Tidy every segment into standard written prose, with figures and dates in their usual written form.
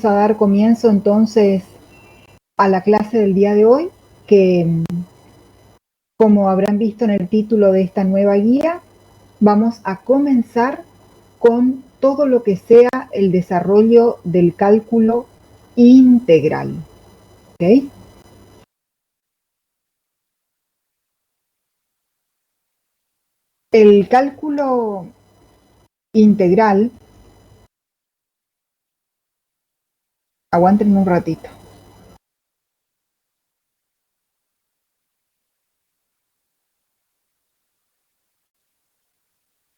vamos a dar comienzo entonces a la clase del día de hoy, que como habrán visto en el título de esta nueva guía, vamos a comenzar con todo lo que sea el desarrollo del cálculo integral. ¿Okay? El cálculo integral, aguántenme un ratito.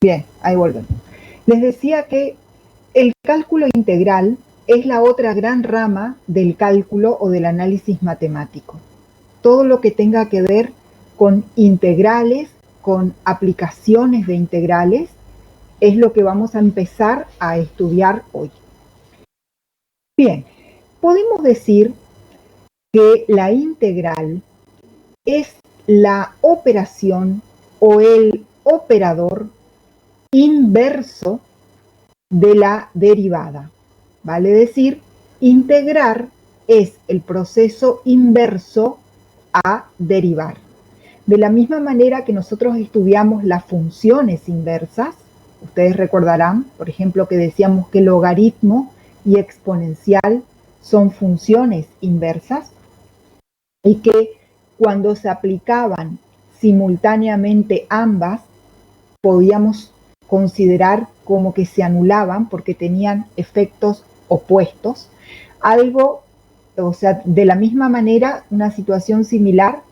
Bien, ahí volvemos. Les decía que el cálculo integral es la otra gran rama del cálculo o del análisis matemático. Todo lo que tenga que ver con integrales, con aplicaciones de integrales, es lo que vamos a empezar a estudiar hoy. Bien, podemos decir que la integral es la operación o el operador inverso de la derivada. Vale decir, integrar es el proceso inverso a derivar. De la misma manera que nosotros estudiamos las funciones inversas, ustedes recordarán, por ejemplo, que decíamos que logaritmo y exponencial son funciones inversas y que cuando se aplicaban simultáneamente ambas, podíamos considerar como que se anulaban porque tenían efectos opuestos. Algo, o sea, de la misma manera, una situación similar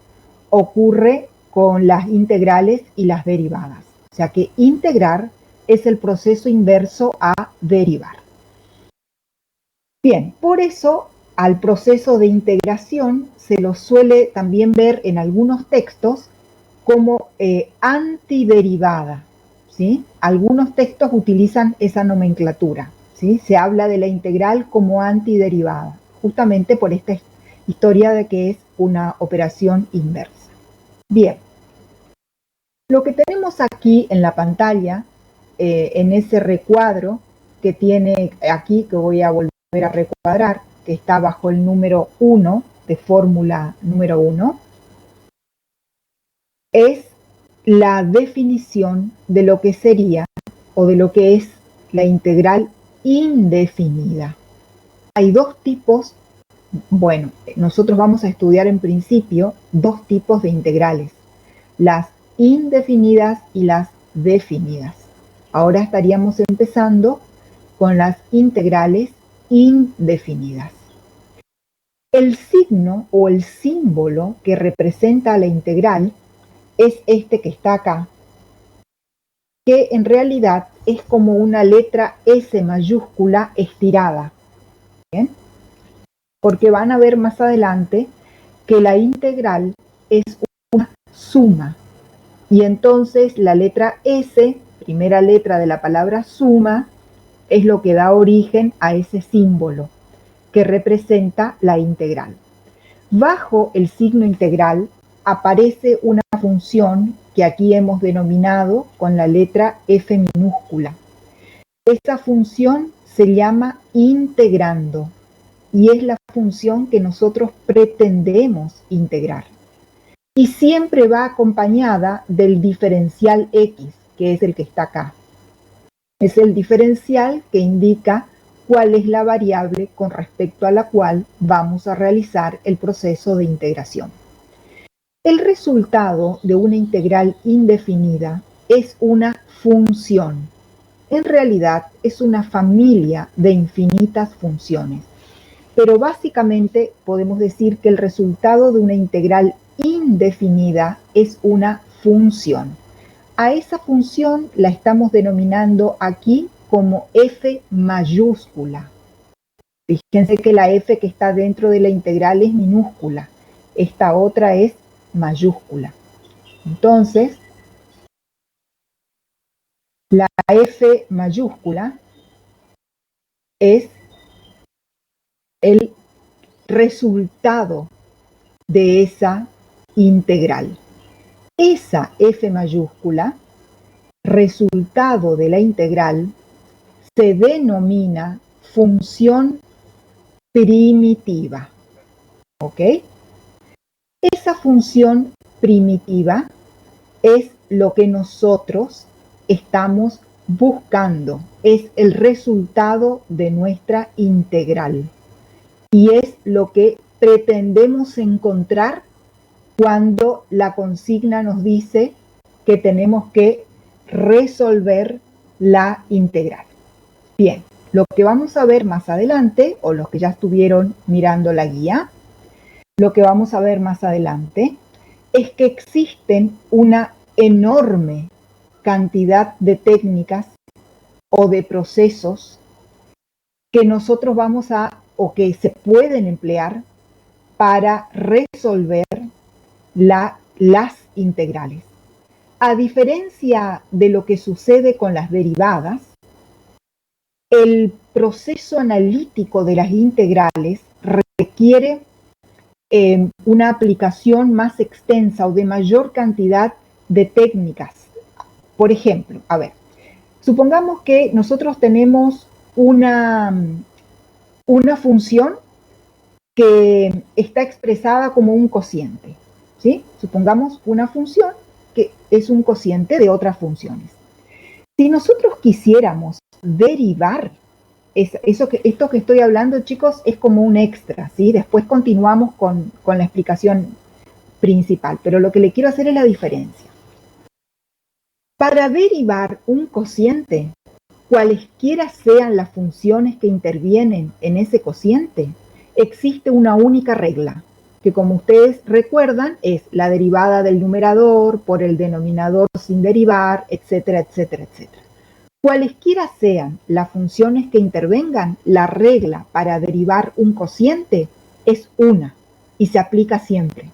ocurre con las integrales y las derivadas. O sea que integrar es el proceso inverso a derivar. Bien, por eso al proceso de integración se lo suele también ver en algunos textos como antiderivada. ¿Sí? Algunos textos utilizan esa nomenclatura, ¿sí? Se habla de la integral como antiderivada, justamente por esta historia de que es una operación inversa. Bien, lo que tenemos aquí en la pantalla, en ese recuadro que tiene aquí, que voy a volver a recuadrar, que está bajo el número 1, de fórmula número 1, es la definición de lo que sería o de lo que es la integral indefinida. Hay dos tipos, bueno, nosotros vamos a estudiar en principio dos tipos de integrales, las indefinidas y las definidas. Ahora estaríamos empezando con las integrales indefinidas. El signo o el símbolo que representa la integral es este que está acá, que en realidad es como una letra S mayúscula estirada. ¿Bien? Porque van a ver más adelante que la integral es una suma. Y entonces la letra S, primera letra de la palabra suma, es lo que da origen a ese símbolo que representa la integral. Bajo el signo integral aparece una función que aquí hemos denominado con la letra F minúscula. Esta función se llama integrando y es la función que nosotros pretendemos integrar. Y siempre va acompañada del diferencial x, que es el que está acá. Es el diferencial que indica cuál es la variable con respecto a la cual vamos a realizar el proceso de integración. El resultado de una integral indefinida es una función. En realidad es una familia de infinitas funciones. Pero básicamente podemos decir que el resultado de una integral indefinida es una función. A esa función la estamos denominando aquí como f mayúscula. Fíjense que la f que está dentro de la integral es minúscula. Esta otra es mayúscula. Entonces, la f mayúscula es el resultado de esa integral. Esa f mayúscula, resultado de la integral, se denomina función primitiva. ¿Ok? Esa función primitiva es lo que nosotros estamos buscando, es el resultado de nuestra integral y es lo que pretendemos encontrar cuando la consigna nos dice que tenemos que resolver la integral. Bien, lo que vamos a ver más adelante, o los que ya estuvieron mirando la guía, lo que vamos a ver más adelante es que existen una enorme cantidad de técnicas o de procesos que nosotros vamos a, o que se pueden emplear para resolver las integrales. A diferencia de lo que sucede con las derivadas, el proceso analítico de las integrales requiere una aplicación más extensa o de mayor cantidad de técnicas. Por ejemplo, a ver, supongamos que nosotros tenemos una función que está expresada como un cociente, ¿sí? Supongamos una función que es un cociente de otras funciones. Si nosotros quisiéramos derivar esto que estoy hablando, chicos, es como un extra, ¿sí? Después continuamos con la explicación principal, pero lo que le quiero hacer es la diferencia. Para derivar un cociente, cualesquiera sean las funciones que intervienen en ese cociente, existe una única regla, que como ustedes recuerdan es la derivada del numerador por el denominador sin derivar, etcétera, etcétera, etcétera. Cualesquiera sean las funciones que intervengan, la regla para derivar un cociente es una y se aplica siempre.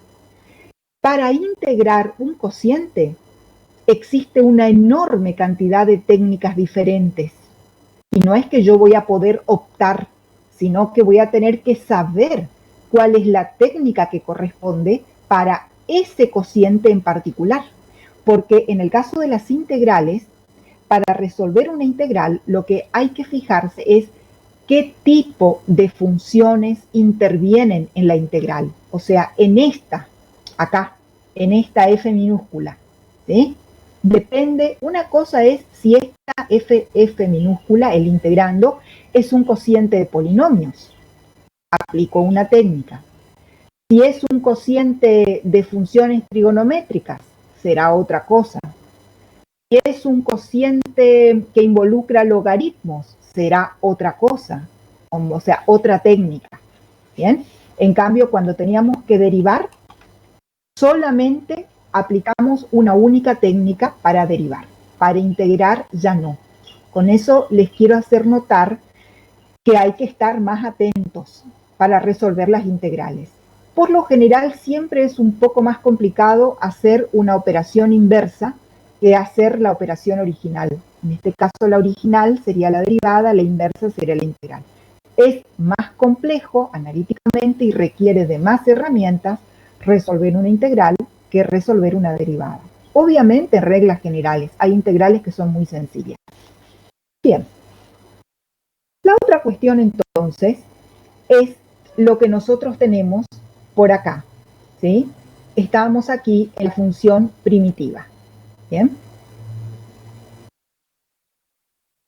Para integrar un cociente existe una enorme cantidad de técnicas diferentes. Y no es que yo voy a poder optar, sino que voy a tener que saber cuál es la técnica que corresponde para ese cociente en particular. Porque en el caso de las integrales, para resolver una integral, lo que hay que fijarse es qué tipo de funciones intervienen en la integral. O sea, en esta, acá, en esta f minúscula, ¿sí? Depende, una cosa es si esta f minúscula, el integrando, es un cociente de polinomios. Aplico una técnica. Si es un cociente de funciones trigonométricas, será otra cosa. Si es un cociente que involucra logaritmos, será otra cosa, o sea, otra técnica. ¿Bien? En cambio, cuando teníamos que derivar, solamente aplicamos una única técnica para derivar. Para integrar ya no. Con eso les quiero hacer notar que hay que estar más atentos para resolver las integrales. Por lo general siempre es un poco más complicado hacer una operación inversa que hacer la operación original. En este caso la original sería la derivada, la inversa sería la integral. Es más complejo analíticamente y requiere de más herramientas resolver una integral que resolver una derivada. Obviamente, en reglas generales, hay integrales que son muy sencillas. Bien. La otra cuestión entonces es lo que nosotros tenemos por acá, ¿sí? Estábamos aquí en la función primitiva, ¿bien?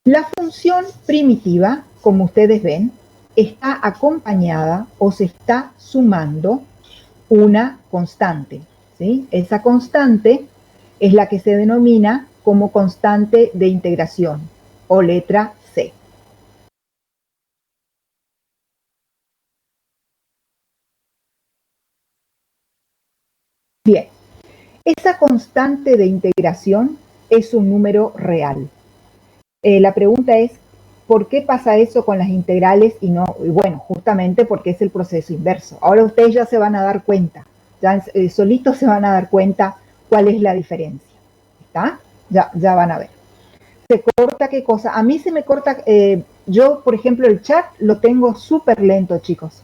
La función primitiva, como ustedes ven, está acompañada o se está sumando una constante, ¿sí? Esa constante es la que se denomina como constante de integración o letra C. Bien, esa constante de integración es un número real. La pregunta es, ¿por qué pasa eso con las integrales y no? Bueno, justamente porque es el proceso inverso. Ahora ustedes ya se van a dar cuenta, ya solitos se van a dar cuenta cuál es la diferencia. ¿Está? Ya van a ver. ¿Se corta qué cosa? A mí se me corta, yo por ejemplo el chat lo tengo súper lento, chicos.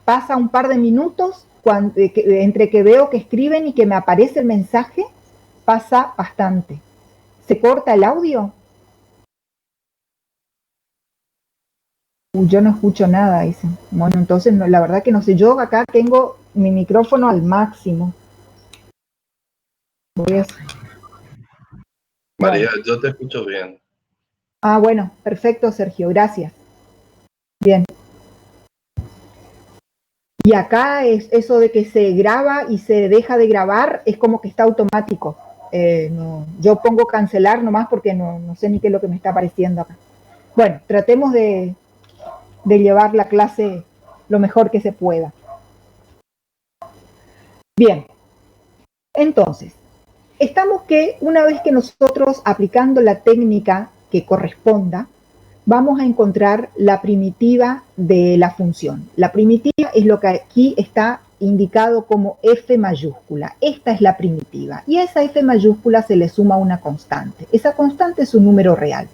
Pasa un par de minutos entre que veo que escriben y que me aparece el mensaje, pasa bastante. ¿Se corta el audio? Yo no escucho nada, dice. Bueno, entonces no, la verdad que no sé. Yo acá tengo mi micrófono al máximo. Voy a... María, Bueno. yo te escucho bien. Ah, bueno, perfecto, Sergio, gracias. Bien. Y acá es eso de que se graba y se deja de grabar, es como que está automático. No, yo pongo cancelar nomás porque no sé ni qué es lo que me está apareciendo acá. Bueno, tratemos de llevar la clase lo mejor que se pueda. Bien, entonces, estamos que una vez que nosotros aplicando la técnica que corresponda, vamos a encontrar la primitiva de la función. La primitiva es lo que aquí está indicado como f mayúscula. Esta es la primitiva. Y a esa f mayúscula se le suma una constante. Esa constante es un número real.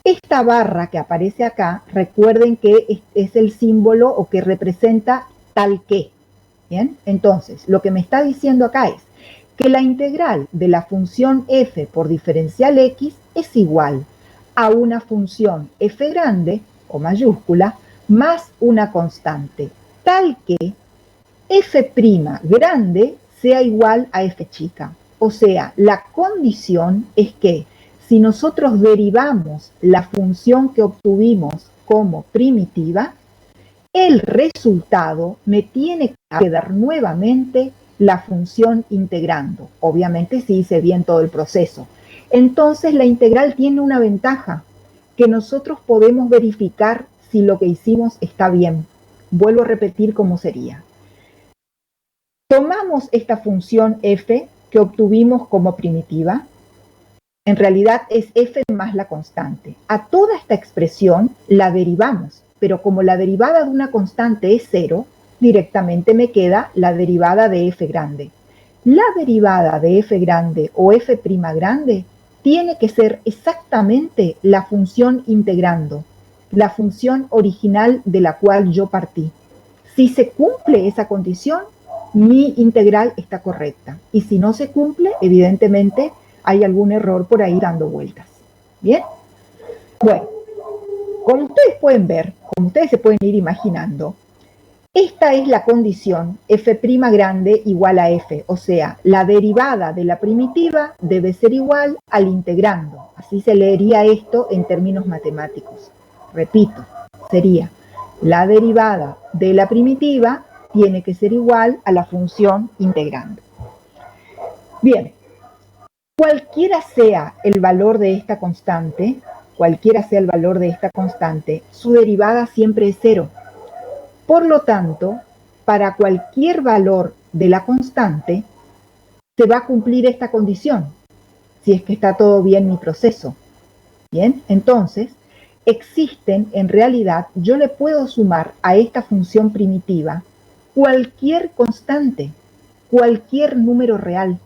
Esta barra que aparece acá, recuerden que es el símbolo o que representa tal que. ¿Bien? Entonces, lo que me está diciendo acá es que la integral de la función f por diferencial x es igual a una función f grande o mayúscula más una constante, tal que f' grande sea igual a f chica. O sea, la condición es que si nosotros derivamos la función que obtuvimos como primitiva, el resultado me tiene que dar nuevamente la función integrando. Obviamente si hice bien todo el proceso. Entonces la integral tiene una ventaja, que nosotros podemos verificar si lo que hicimos está bien. Vuelvo a repetir cómo sería. Tomamos esta función f que obtuvimos como primitiva. En realidad es f más la constante. A toda esta expresión la derivamos, pero como la derivada de una constante es 0, directamente me queda la derivada de f grande. La derivada de f grande o f' grande tiene que ser exactamente la función integrando, la función original de la cual yo partí. Si se cumple esa condición, mi integral está correcta. Y si no se cumple, evidentemente hay algún error por ahí dando vueltas. ¿Bien? Bueno, como ustedes pueden ver, como ustedes se pueden ir imaginando, esta es la condición f' grande igual a f, o sea, la derivada de la primitiva debe ser igual al integrando. Así se leería esto en términos matemáticos. Repito, sería la derivada de la primitiva tiene que ser igual a la función integrando. Bien, cualquiera sea el valor de esta constante, su derivada siempre es 0. Por lo tanto, para cualquier valor de la constante, se va a cumplir esta condición, si es que está todo bien mi proceso. Bien, entonces, existen en realidad, yo le puedo sumar a esta función primitiva cualquier constante, cualquier número real.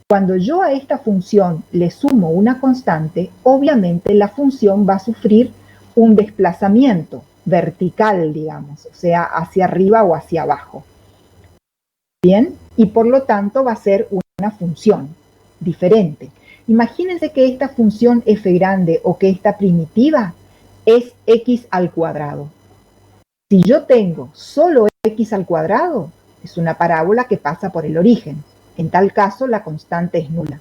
Cuando yo a esta función le sumo una constante, obviamente la función va a sufrir un desplazamiento vertical, digamos, o sea, hacia arriba o hacia abajo. Bien, y por lo tanto va a ser una función diferente. Imagínense que esta función f grande o que esta primitiva es x al cuadrado. Si yo tengo solo x al cuadrado, es una parábola que pasa por el origen. En tal caso, la constante es nula.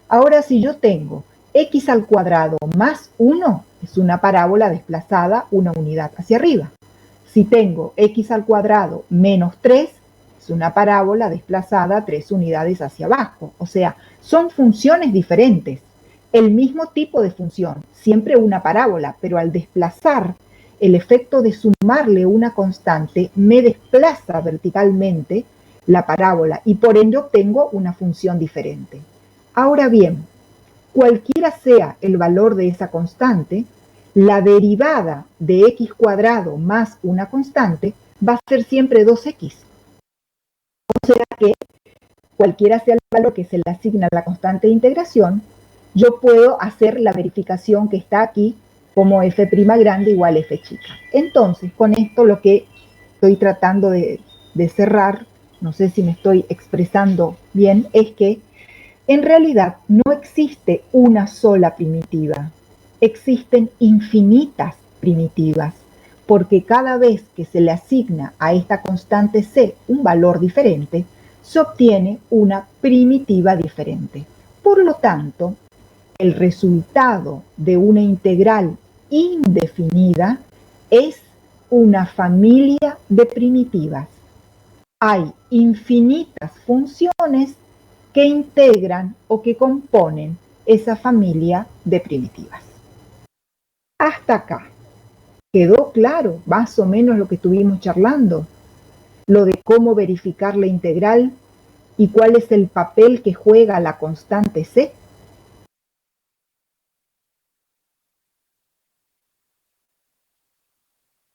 Ahora, si yo tengo x al cuadrado más 1, es una parábola desplazada una unidad hacia arriba. Si tengo x al cuadrado menos 3, es una parábola desplazada 3 unidades hacia abajo. O sea, son funciones diferentes. El mismo tipo de función, siempre una parábola, pero al desplazar el efecto de sumarle una constante me desplaza verticalmente la parábola y por ende obtengo una función diferente. Ahora bien, cualquiera sea el valor de esa constante, la derivada de x cuadrado más una constante va a ser siempre 2x. O sea que cualquiera sea el valor que se le asigna a la constante de integración, yo puedo hacer la verificación que está aquí como f' grande igual a f chica. Entonces, con esto lo que estoy tratando de cerrar, no sé si me estoy expresando bien, es que en realidad no existe una sola primitiva, existen infinitas primitivas. porque cada vez que se le asigna a esta constante c un valor diferente, se obtiene una primitiva diferente. Por lo tanto, el resultado de una integral indefinida es una familia de primitivas. Hay infinitas funciones que integran o que componen esa familia de primitivas. Hasta acá. ¿Quedó claro más o menos lo que estuvimos charlando? Lo de cómo verificar la integral y cuál es el papel que juega la constante c.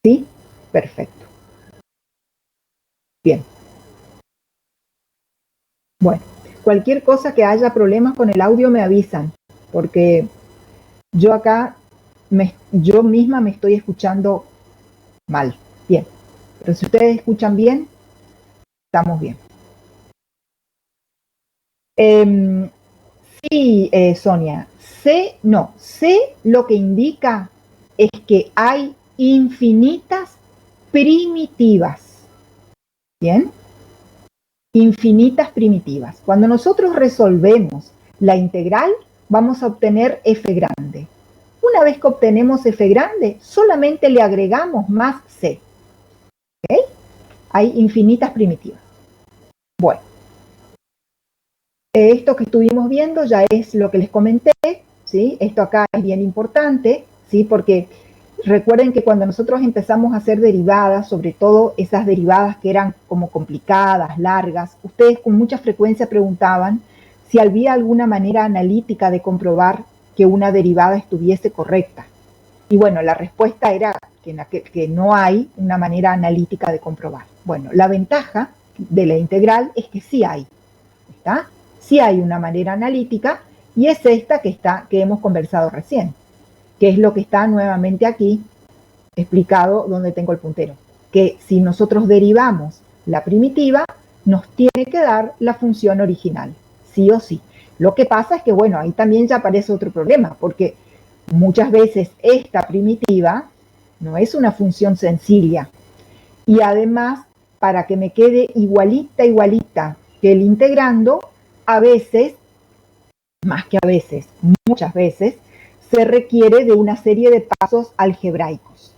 ¿Sí? Perfecto. Bien. Bueno, cualquier cosa que haya problemas con el audio me avisan, porque yo acá, yo misma me estoy escuchando mal. Bien, pero si ustedes escuchan bien, estamos bien. Sí, Sonia, C lo que indica es que hay infinitas primitivas. ¿Bien? Infinitas primitivas. Cuando nosotros resolvemos la integral, vamos a obtener f grande. Una vez que obtenemos f grande, solamente le agregamos más c. ¿Ok? Hay infinitas primitivas. Bueno, esto que estuvimos viendo ya es lo que les comenté, ¿sí? Esto acá es bien importante, ¿sí? Porque recuerden que cuando nosotros empezamos a hacer derivadas, sobre todo esas derivadas que eran como complicadas, largas, ustedes con mucha frecuencia preguntaban si había alguna manera analítica de comprobar que una derivada estuviese correcta. Y bueno, la respuesta era que no hay una manera analítica de comprobar. Bueno, la ventaja de la integral es que sí hay, ¿está? Sí hay una manera analítica y es esta que hemos conversado recién, que es lo que está nuevamente aquí explicado donde tengo el puntero, que si nosotros derivamos la primitiva, nos tiene que dar la función original, sí o sí. Lo que pasa es que, bueno, ahí también ya aparece otro problema, porque muchas veces esta primitiva no es una función sencilla. Y además, para que me quede igualita que el integrando, a veces, más que a veces, muchas veces, se requiere de una serie de pasos algebraicos.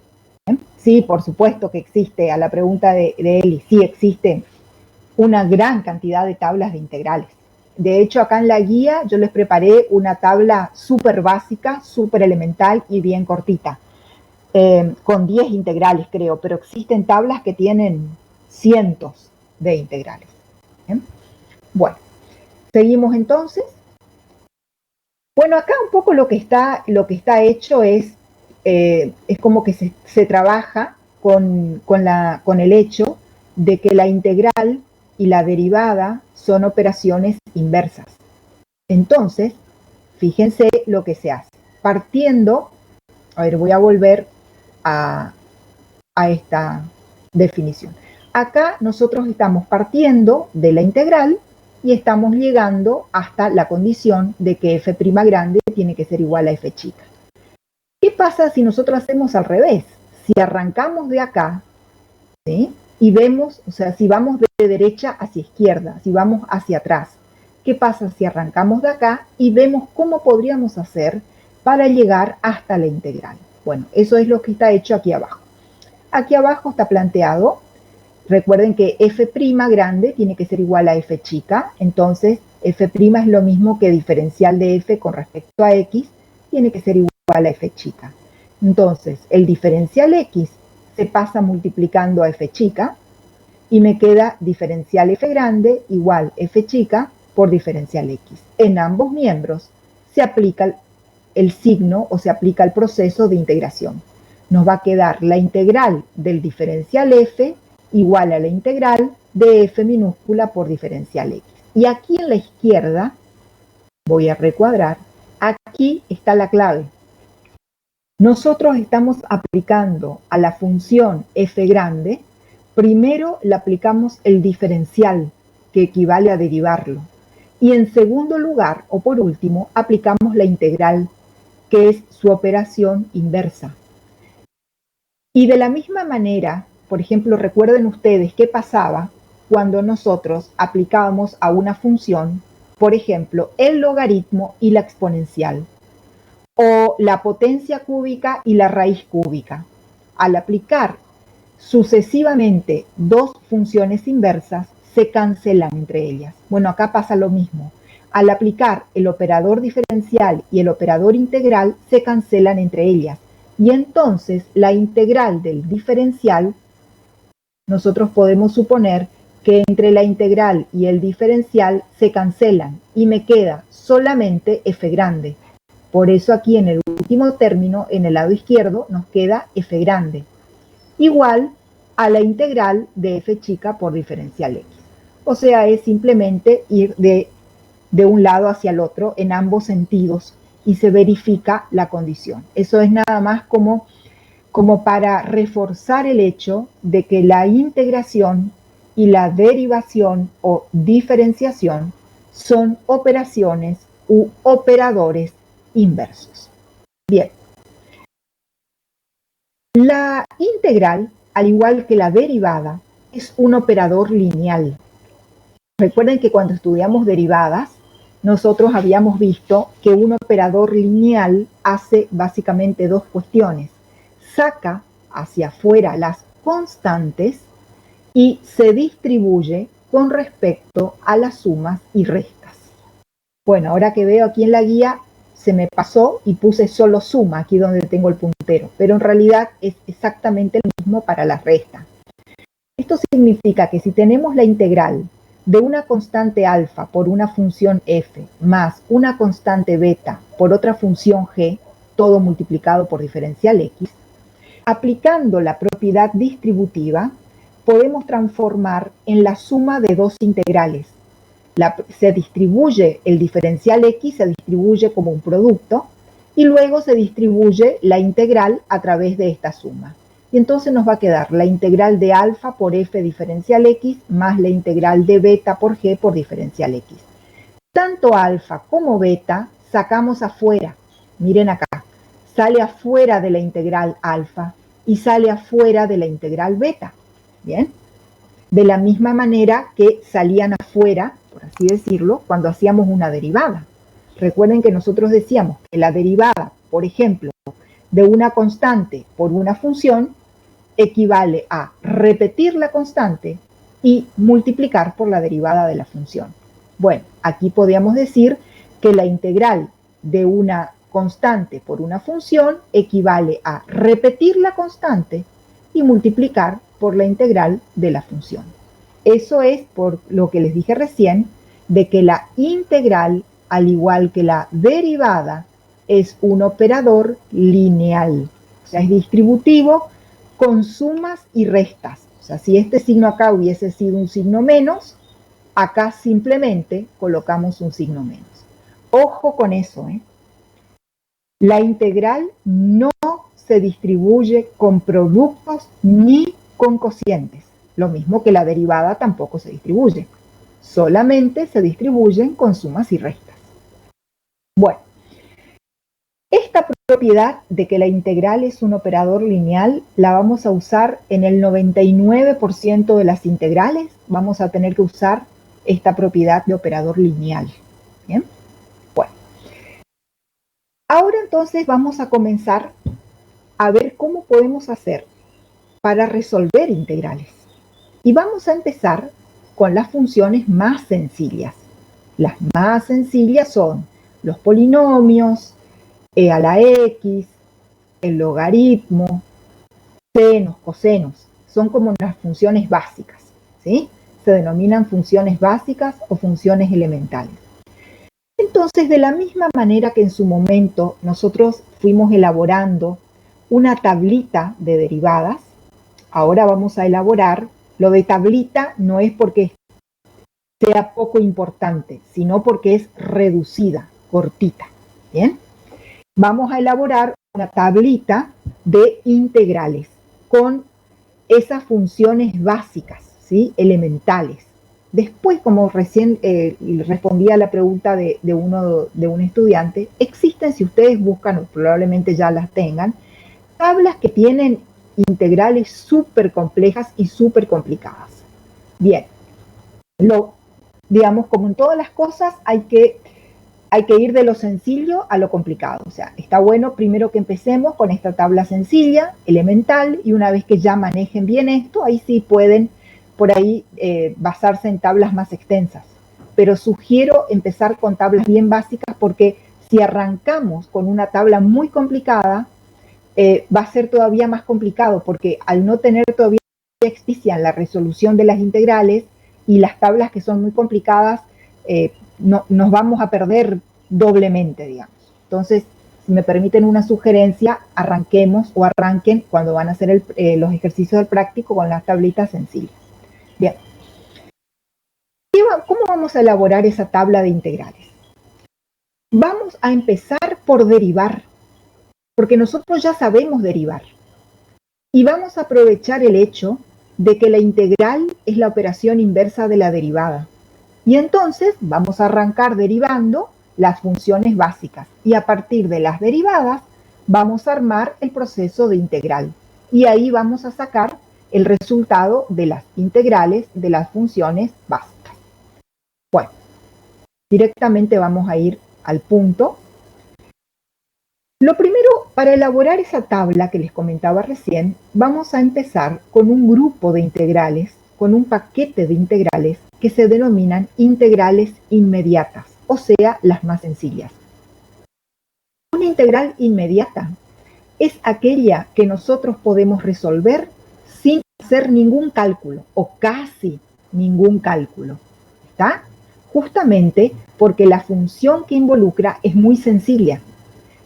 ¿Bien? Sí, por supuesto que existe, a la pregunta de Eli, sí existen una gran cantidad de tablas de integrales. De hecho, acá en la guía yo les preparé una tabla súper básica, súper elemental y bien cortita, con 10 integrales creo, pero existen tablas que tienen cientos de integrales. ¿Bien? Bueno, seguimos entonces. Bueno, acá un poco lo que está hecho es como que se trabaja con el hecho de que la integral y la derivada son operaciones inversas. Entonces, fíjense lo que se hace. Partiendo, a ver, voy a volver a esta definición. Acá nosotros estamos partiendo de la integral y estamos llegando hasta la condición de que f' grande tiene que ser igual a f chica. ¿Qué pasa si nosotros hacemos al revés? Si arrancamos de acá, ¿sí? Y vemos, o sea, si vamos de derecha hacia izquierda, si vamos hacia atrás, ¿qué pasa si arrancamos de acá y vemos cómo podríamos hacer para llegar hasta la integral? Bueno, eso es lo que está hecho aquí abajo. Aquí abajo está planteado, recuerden que f' grande tiene que ser igual a f chica, entonces f' es lo mismo que diferencial de f con respecto a x, tiene que ser igual a f chica. Entonces, el diferencial x se pasa multiplicando a f chica y me queda diferencial f grande igual f chica por diferencial x. En ambos miembros se aplica el signo o se aplica el proceso de integración. Nos va a quedar la integral del diferencial f igual a la integral de f minúscula por diferencial x. Y aquí en la izquierda, voy a recuadrar, aquí está la clave. Nosotros estamos aplicando a la función f grande, primero le aplicamos el diferencial, que equivale a derivarlo. Y en segundo lugar, o por último, aplicamos la integral, que es su operación inversa. Y de la misma manera, por ejemplo, recuerden ustedes qué pasaba cuando nosotros aplicábamos a una función, por ejemplo, el logaritmo y la exponencial, o la potencia cúbica y la raíz cúbica. Al aplicar sucesivamente dos funciones inversas, se cancelan entre ellas. Bueno, acá pasa lo mismo. Al aplicar el operador diferencial y el operador integral, se cancelan entre ellas. Y entonces la integral del diferencial, nosotros podemos suponer que entre la integral y el diferencial se cancelan y me queda solamente f grande. Por eso aquí en el último término, en el lado izquierdo, nos queda f grande, igual a la integral de f chica por diferencial x. O sea, es simplemente ir de un lado hacia el otro en ambos sentidos y se verifica la condición. Eso es nada más como para reforzar el hecho de que la integración y la derivación o diferenciación son operaciones u operadores inversos. Bien. La integral, al igual que la derivada, es un operador lineal. Recuerden que cuando estudiamos derivadas, nosotros habíamos visto que un operador lineal hace básicamente dos cuestiones. Saca hacia afuera las constantes y se distribuye con respecto a las sumas y restas. Bueno, ahora que veo aquí en la guía, se me pasó y puse solo suma, aquí donde tengo el puntero, pero en realidad es exactamente el mismo para la resta. Esto significa que si tenemos la integral de una constante alfa por una función f más una constante beta por otra función g, todo multiplicado por diferencial x, aplicando la propiedad distributiva, podemos transformar en la suma de dos integrales. Se distribuye el diferencial x, se distribuye como un producto, y luego se distribuye la integral a través de esta suma. Y entonces nos va a quedar la integral de alfa por f diferencial x más la integral de beta por g por diferencial x. Tanto alfa como beta sacamos afuera. Miren acá, sale afuera de la integral alfa y sale afuera de la integral beta. ¿Bien? De la misma manera que salían afuera, por así decirlo, cuando hacíamos una derivada. Recuerden que nosotros decíamos que la derivada, por ejemplo, de una constante por una función equivale a repetir la constante y multiplicar por la derivada de la función. Bueno, aquí podríamos decir que la integral de una constante por una función equivale a repetir la constante y multiplicar por la integral de la función. Eso es por lo que les dije recién, de que la integral, al igual que la derivada, es un operador lineal. O sea, es distributivo con sumas y restas. O sea, si este signo acá hubiese sido un signo menos, acá simplemente colocamos un signo menos. Ojo con eso, ¿eh? La integral no se distribuye con productos ni con cocientes. Lo mismo que la derivada tampoco se distribuye. Solamente se distribuyen con sumas y restas. Bueno, esta propiedad de que la integral es un operador lineal la vamos a usar en el 99% de las integrales. Vamos a tener que usar esta propiedad de operador lineal. ¿Bien? Bueno. Ahora entonces vamos a comenzar a ver cómo podemos hacer para resolver integrales. Y vamos a empezar con las funciones más sencillas. Las más sencillas son los polinomios, e a la x, el logaritmo, senos, cosenos. Son como las funciones básicas, ¿sí? Se denominan funciones básicas o funciones elementales. Entonces, de la misma manera que en su momento nosotros fuimos elaborando una tablita de derivadas, ahora vamos a elaborar, lo de tablita no es porque sea poco importante, sino porque es reducida, cortita, ¿bien? Vamos a elaborar una tablita de integrales con esas funciones básicas, ¿sí? Elementales. Después, como recién respondí a la pregunta de un estudiante, existen, si ustedes buscan, o probablemente ya las tengan, tablas que tienen integrales súper complejas y súper complicadas. Bien, digamos, como en todas las cosas, hay que ir de lo sencillo a lo complicado. O sea, está bueno primero que empecemos con esta tabla sencilla, elemental, y una vez que ya manejen bien esto, ahí sí pueden por ahí basarse en tablas más extensas. Pero sugiero empezar con tablas bien básicas porque si arrancamos con una tabla muy complicada, va a ser todavía más complicado porque al no tener todavía experiencia en la resolución de las integrales y las tablas que son muy complicadas, nos vamos a perder doblemente, digamos. Entonces, si me permiten una sugerencia, arranquemos o arranquen cuando van a hacer los ejercicios del práctico con las tablitas sencillas. Bien. ¿Cómo vamos a elaborar esa tabla de integrales? Vamos a empezar por derivar, porque nosotros ya sabemos derivar. Y vamos a aprovechar el hecho de que la integral es la operación inversa de la derivada. Y entonces vamos a arrancar derivando las funciones básicas. Y a partir de las derivadas vamos a armar el proceso de integral. Y ahí vamos a sacar el resultado de las integrales de las funciones básicas. Bueno, directamente vamos a ir al punto. Lo primero, para elaborar esa tabla que les comentaba recién, vamos a empezar con un grupo de integrales, con un paquete de integrales que se denominan integrales inmediatas, o sea, las más sencillas. Una integral inmediata es aquella que nosotros podemos resolver sin hacer ningún cálculo, o casi ningún cálculo. ¿Está? Justamente porque la función que involucra es muy sencilla.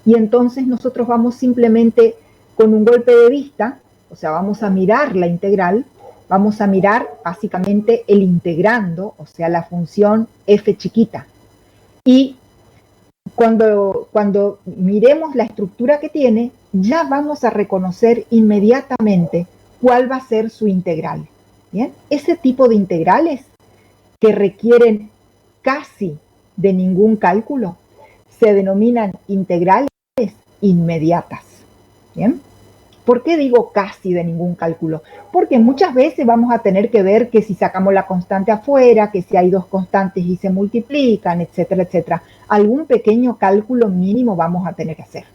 Y entonces nosotros vamos simplemente con un golpe de vista, o sea, vamos a mirar la integral, vamos a mirar básicamente el integrando, o sea, la función f chiquita. Y cuando miremos la estructura que tiene, ya vamos a reconocer inmediatamente cuál va a ser su integral. ¿Bien? Ese tipo de integrales que requieren casi de ningún cálculo se denominan integrales inmediatas. ¿Bien? ¿Por qué digo casi de ningún cálculo? Porque muchas veces vamos a tener que ver que si sacamos la constante afuera, que si hay dos constantes y se multiplican, etcétera, etcétera. Algún pequeño cálculo mínimo vamos a tener que hacer.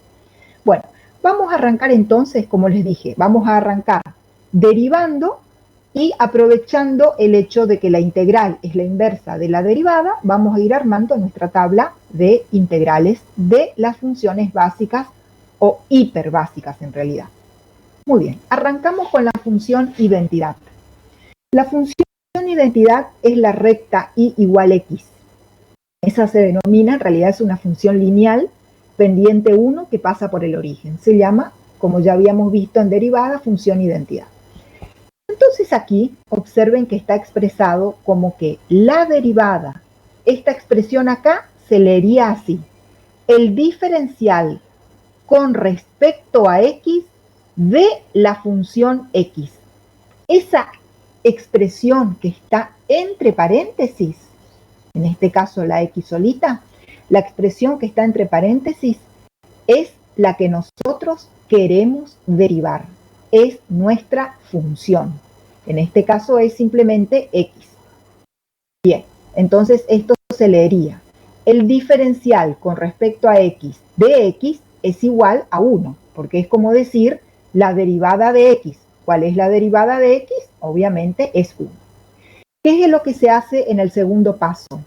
Bueno, vamos a arrancar entonces, como les dije, vamos a arrancar derivando y aprovechando el hecho de que la integral es la inversa de la derivada, vamos a ir armando nuestra tabla de integrales de las funciones básicas o hiperbásicas en realidad. Muy bien, arrancamos con la función identidad. La función identidad es la recta y igual x. Esa se denomina, en realidad es una función lineal, pendiente 1 que pasa por el origen. Se llama, como ya habíamos visto en derivada, función identidad. Entonces aquí observen que está expresado como que la derivada, esta expresión acá se leería así: el diferencial con respecto a x de la función x. Esa expresión que está entre paréntesis, en este caso la x solita, la expresión que está entre paréntesis es la que nosotros queremos derivar. Es nuestra función. En este caso es simplemente x. Bien, entonces esto se leería: el diferencial con respecto a x de x es igual a 1, porque es como decir la derivada de x. ¿Cuál es la derivada de x? Obviamente es 1. ¿Qué es lo que se hace en el segundo paso?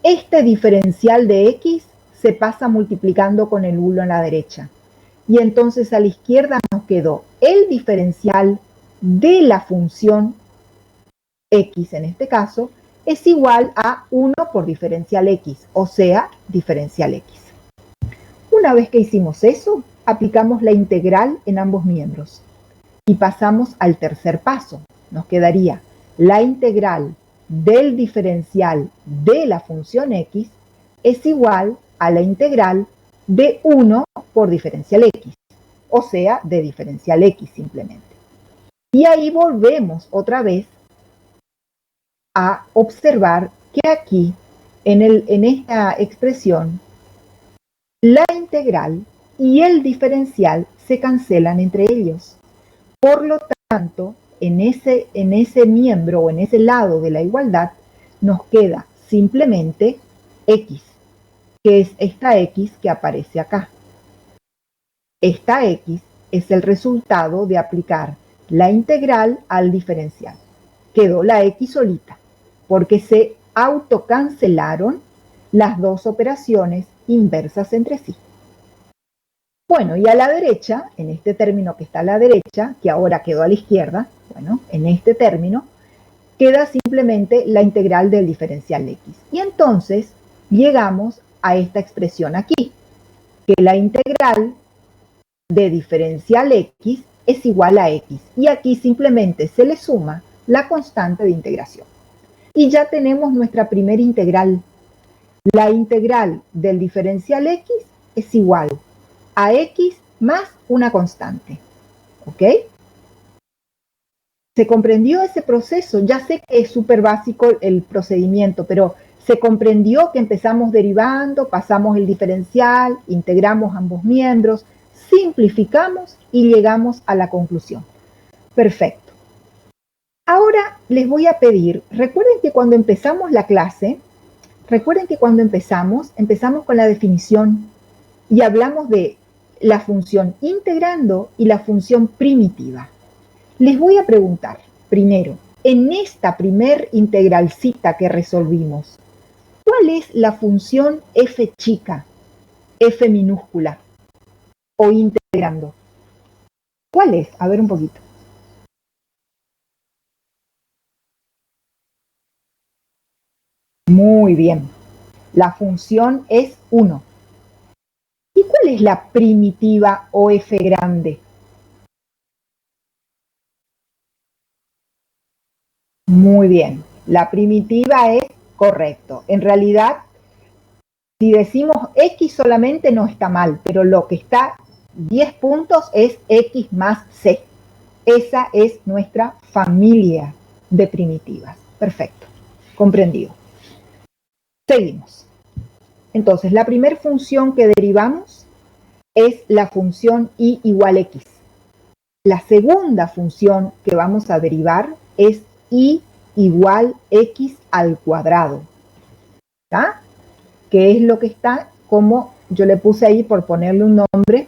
Este diferencial de x se pasa multiplicando con el 1 a la derecha. Y entonces a la izquierda nos quedó el diferencial de la función x, en este caso, es igual a 1 por diferencial x, o sea, diferencial x. Una vez que hicimos eso, aplicamos la integral en ambos miembros y pasamos al tercer paso. Nos quedaría la integral del diferencial de la función x es igual a la integral de 1 por diferencial x, o sea, de diferencial x simplemente. Y ahí volvemos otra vez a observar que aquí, en esta expresión, la integral y el diferencial se cancelan entre ellos. Por lo tanto, en ese miembro o en ese lado de la igualdad nos queda simplemente x, que es esta x que aparece acá. Esta x es el resultado de aplicar la integral al diferencial. Quedó la x solita, porque se autocancelaron las dos operaciones inversas entre sí. Bueno, y a la derecha, en este término que está a la derecha, que ahora quedó a la izquierda, bueno, en este término, queda simplemente la integral del diferencial x. Y entonces llegamos a esta expresión aquí, que la integral de diferencial x es igual a x. Y aquí simplemente se le suma la constante de integración. Y ya tenemos nuestra primera integral. La integral del diferencial x es igual a x más una constante. ¿Ok? ¿Se comprendió ese proceso? Ya sé que es súper básico el procedimiento, pero se comprendió que empezamos derivando, pasamos el diferencial, integramos ambos miembros, simplificamos y llegamos a la conclusión. Perfecto. Ahora les voy a pedir, recuerden que cuando empezamos la clase, empezamos con la definición y hablamos de la función integrando y la función primitiva. Les voy a preguntar, primero, en esta primer integralcita que resolvimos, ¿cuál es la función f chica, f minúscula o integrando? ¿Cuál es? A ver un poquito. Muy bien. La función es 1. ¿Y cuál es la primitiva o f grande? Muy bien. La primitiva es correcto. En realidad, si decimos x solamente no está mal, pero lo que está 10 puntos es x más c. Esa es nuestra familia de primitivas. Perfecto. Comprendido. Seguimos. Entonces, la primera función que derivamos es la función y igual x. La segunda función que vamos a derivar es y igual x al cuadrado. ¿Está? Que es lo que está, como yo le puse ahí por ponerle un nombre,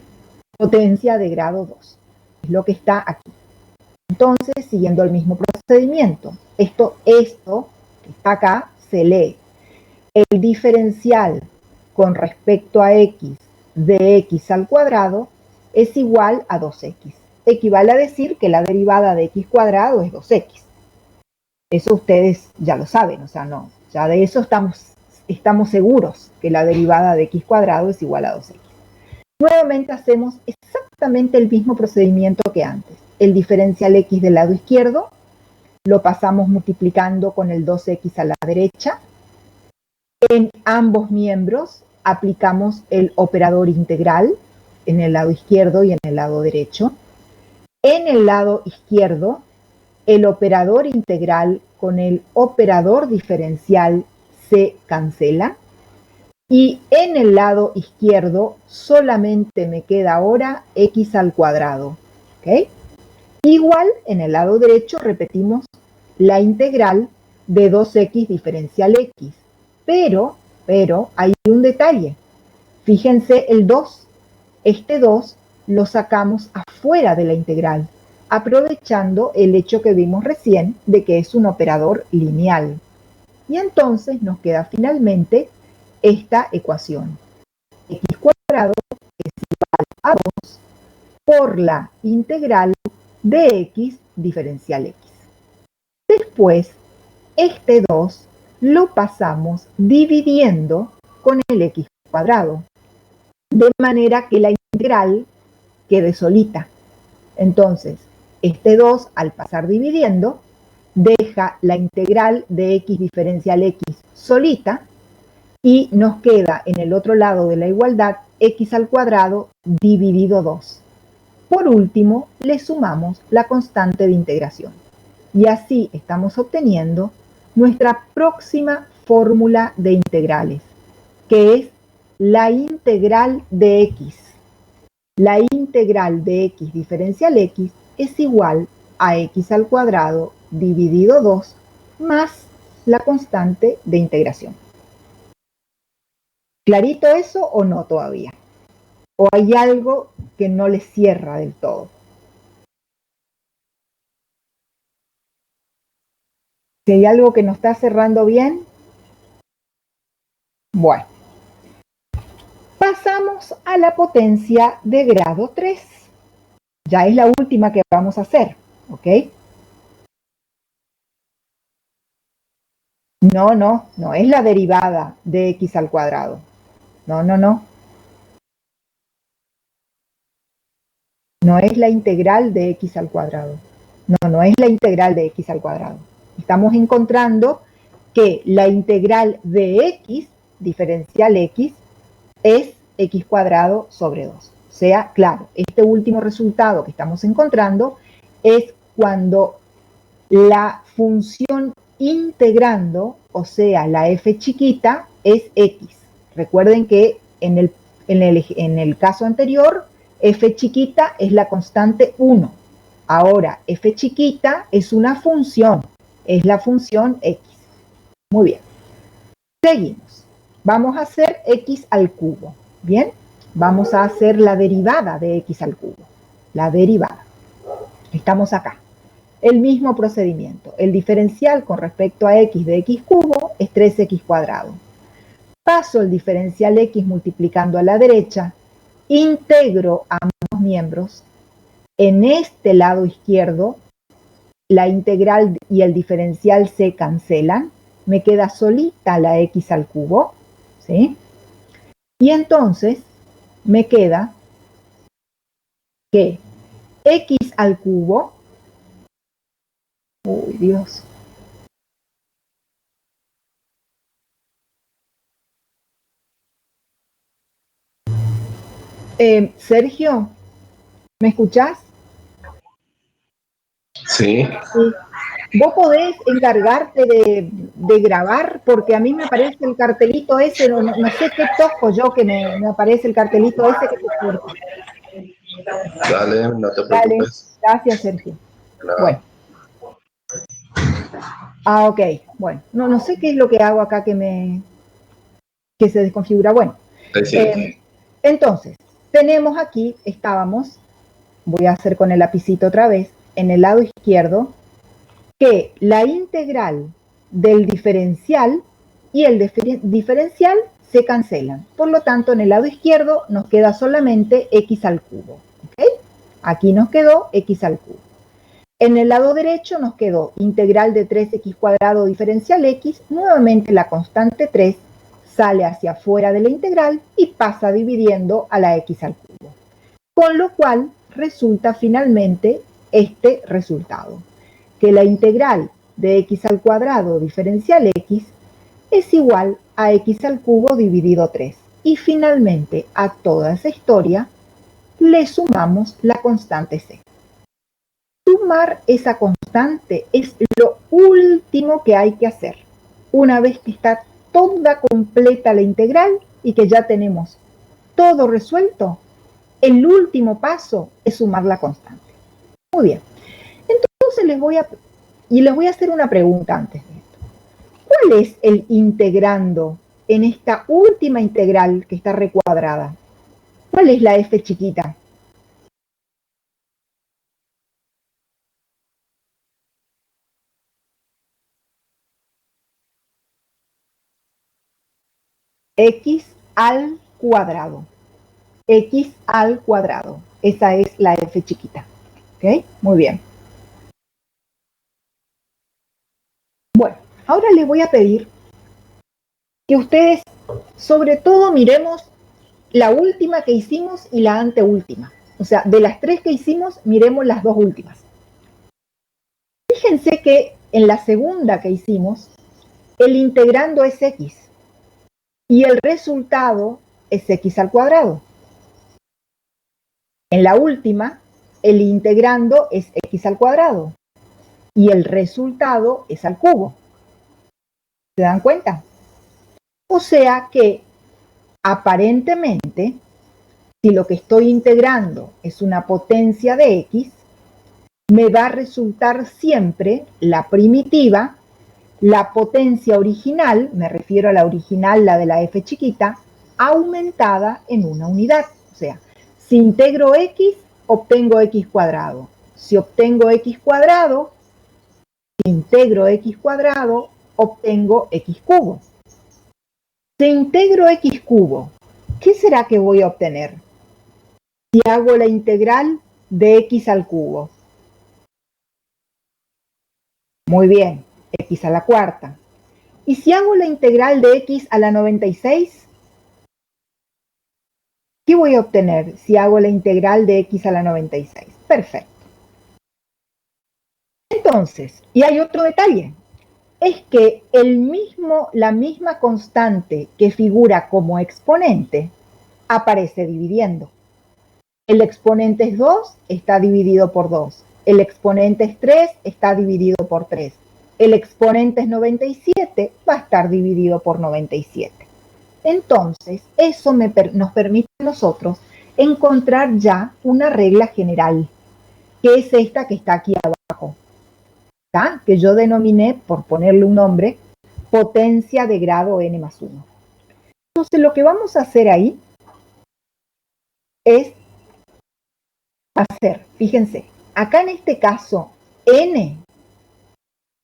potencia de grado 2. Es lo que está aquí. Entonces, siguiendo el mismo procedimiento, esto que está acá se lee. El diferencial con respecto a x de x al cuadrado es igual a 2x. Equivale a decir que la derivada de x cuadrado es 2x. Eso ustedes ya lo saben, o sea, no, ya de eso estamos seguros que la derivada de x cuadrado es igual a 2x. Nuevamente hacemos exactamente el mismo procedimiento que antes. El diferencial x del lado izquierdo lo pasamos multiplicando con el 2x a la derecha. En ambos miembros aplicamos el operador integral en el lado izquierdo y en el lado derecho. En el lado izquierdo, el operador integral con el operador diferencial se cancela. Y en el lado izquierdo solamente me queda ahora x al cuadrado. ¿Okay? Igual en el lado derecho repetimos la integral de 2x diferencial x. Pero hay un detalle. Fíjense el 2. Este 2 lo sacamos afuera de la integral, aprovechando el hecho que vimos recién de que es un operador lineal. Y entonces nos queda finalmente esta ecuación. X cuadrado es igual a 2 por la integral de x diferencial x. Después, este 2 lo pasamos dividiendo con el x cuadrado, de manera que la integral quede solita. Entonces, este 2 al pasar dividiendo, deja la integral de x diferencial x solita y nos queda en el otro lado de la igualdad x al cuadrado dividido 2. Por último, le sumamos la constante de integración. Y así estamos obteniendo nuestra próxima fórmula de integrales, que es la integral de x. La integral de x diferencial x es igual a x al cuadrado dividido 2 más la constante de integración. ¿Clarito eso o no todavía? ¿O hay algo que no le cierra del todo? Si hay algo que no está cerrando bien, bueno. Pasamos a la potencia de grado 3. Ya es la última que vamos a hacer, ¿ok? No es la derivada de x al cuadrado. No. No es la integral de x al cuadrado. No es la integral de x al cuadrado. Estamos encontrando que la integral de x, diferencial x, es x cuadrado sobre 2. O sea, claro, este último resultado que estamos encontrando es cuando la función integrando, o sea, la f chiquita, es x. Recuerden que en el caso anterior, f chiquita es la constante 1. Ahora, f chiquita es una función, es la función x. Muy bien. Seguimos. Vamos a hacer x al cubo. Bien, vamos a hacer la derivada de x al cubo. La derivada. Estamos acá. El mismo procedimiento. El diferencial con respecto a x de x cubo es 3x cuadrado. Paso el diferencial x multiplicando a la derecha, integro ambos miembros. En este lado izquierdo, la integral y el diferencial se cancelan. Me queda solita la x al cubo, ¿sí? Y entonces me queda que x al cubo, uy Dios, Sergio, ¿me escuchás? Sí. Sí. ¿Vos podés encargarte de grabar? Porque a mí me aparece el cartelito ese, no sé qué toco yo que me aparece el cartelito ese que te corta. Dale, no te Dale, preocupes. gracias Sergio. No. Bueno. Ok, bueno, no sé qué es lo que hago acá que se desconfigura. Bueno, Sí. entonces, tenemos aquí, estábamos, voy a hacer con el lapicito otra vez, en el lado izquierdo, que la integral del diferencial y el diferencial se cancelan. Por lo tanto, en el lado izquierdo nos queda solamente x al cubo. ¿Okay? Aquí nos quedó x al cubo. En el lado derecho nos quedó integral de 3x cuadrado diferencial x. Nuevamente la constante 3 sale hacia afuera de la integral y pasa dividiendo a la x al cubo. Con lo cual resulta finalmente este resultado, que la integral de x al cuadrado diferencial x es igual a x al cubo dividido 3. Y finalmente a toda esa historia le sumamos la constante c. Sumar esa constante es lo último que hay que hacer. Una vez que está toda completa la integral y que ya tenemos todo resuelto, el último paso es sumar la constante. Muy bien. Entonces les voy a hacer una pregunta antes de esto. ¿Cuál es el integrando en esta última integral que está recuadrada? ¿Cuál es la f chiquita? X al cuadrado. X al cuadrado. Esa es la f chiquita. ¿Ok? Muy bien. Bueno, ahora les voy a pedir que ustedes, sobre todo, miremos la última que hicimos y la anteúltima. O sea, de las tres que hicimos, miremos las dos últimas. Fíjense que en la segunda que hicimos, el integrando es x y el resultado es x al cuadrado. En la última, el integrando es x al cuadrado y el resultado es al cubo. ¿Se dan cuenta? O sea que aparentemente, si lo que estoy integrando es una potencia de x, me va a resultar siempre la primitiva, la potencia original, me refiero a la original, la de la f chiquita, aumentada en una unidad. O sea, si integro x, obtengo x cuadrado. Si obtengo x cuadrado, si integro x cuadrado, obtengo x cubo. Si integro x cubo, ¿qué será que voy a obtener? Si hago la integral de x al cubo. Muy bien, x a la cuarta. ¿Y si hago la integral de x a la 96? ¿Qué voy a obtener si hago la integral de x a la 96? Perfecto. Entonces, y hay otro detalle, es que la misma constante que figura como exponente aparece dividiendo. El exponente es 2, está dividido por 2. El exponente es 3, está dividido por 3. El exponente es 97, va a estar dividido por 97. Entonces, eso nos permite a nosotros encontrar ya una regla general, que es esta que está aquí abajo, ¿tá? Que yo denominé, por ponerle un nombre, potencia de grado n más 1. Entonces, lo que vamos a hacer ahí es hacer, fíjense, acá en este caso, n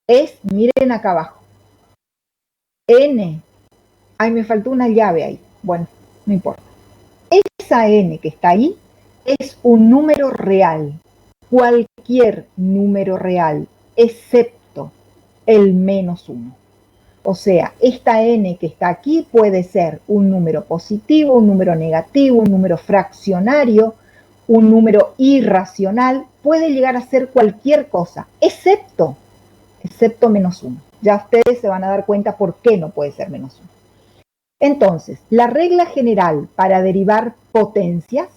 es, miren acá abajo, n, ay, me faltó una llave ahí, bueno, no importa. Esa n que está ahí es un número real, cualquier número real, excepto el menos 1. O sea, esta n que está aquí puede ser un número positivo, un número negativo, un número fraccionario, un número irracional, puede llegar a ser cualquier cosa, excepto menos 1. Ya ustedes se van a dar cuenta por qué no puede ser menos 1. Entonces, la regla general para derivar potencias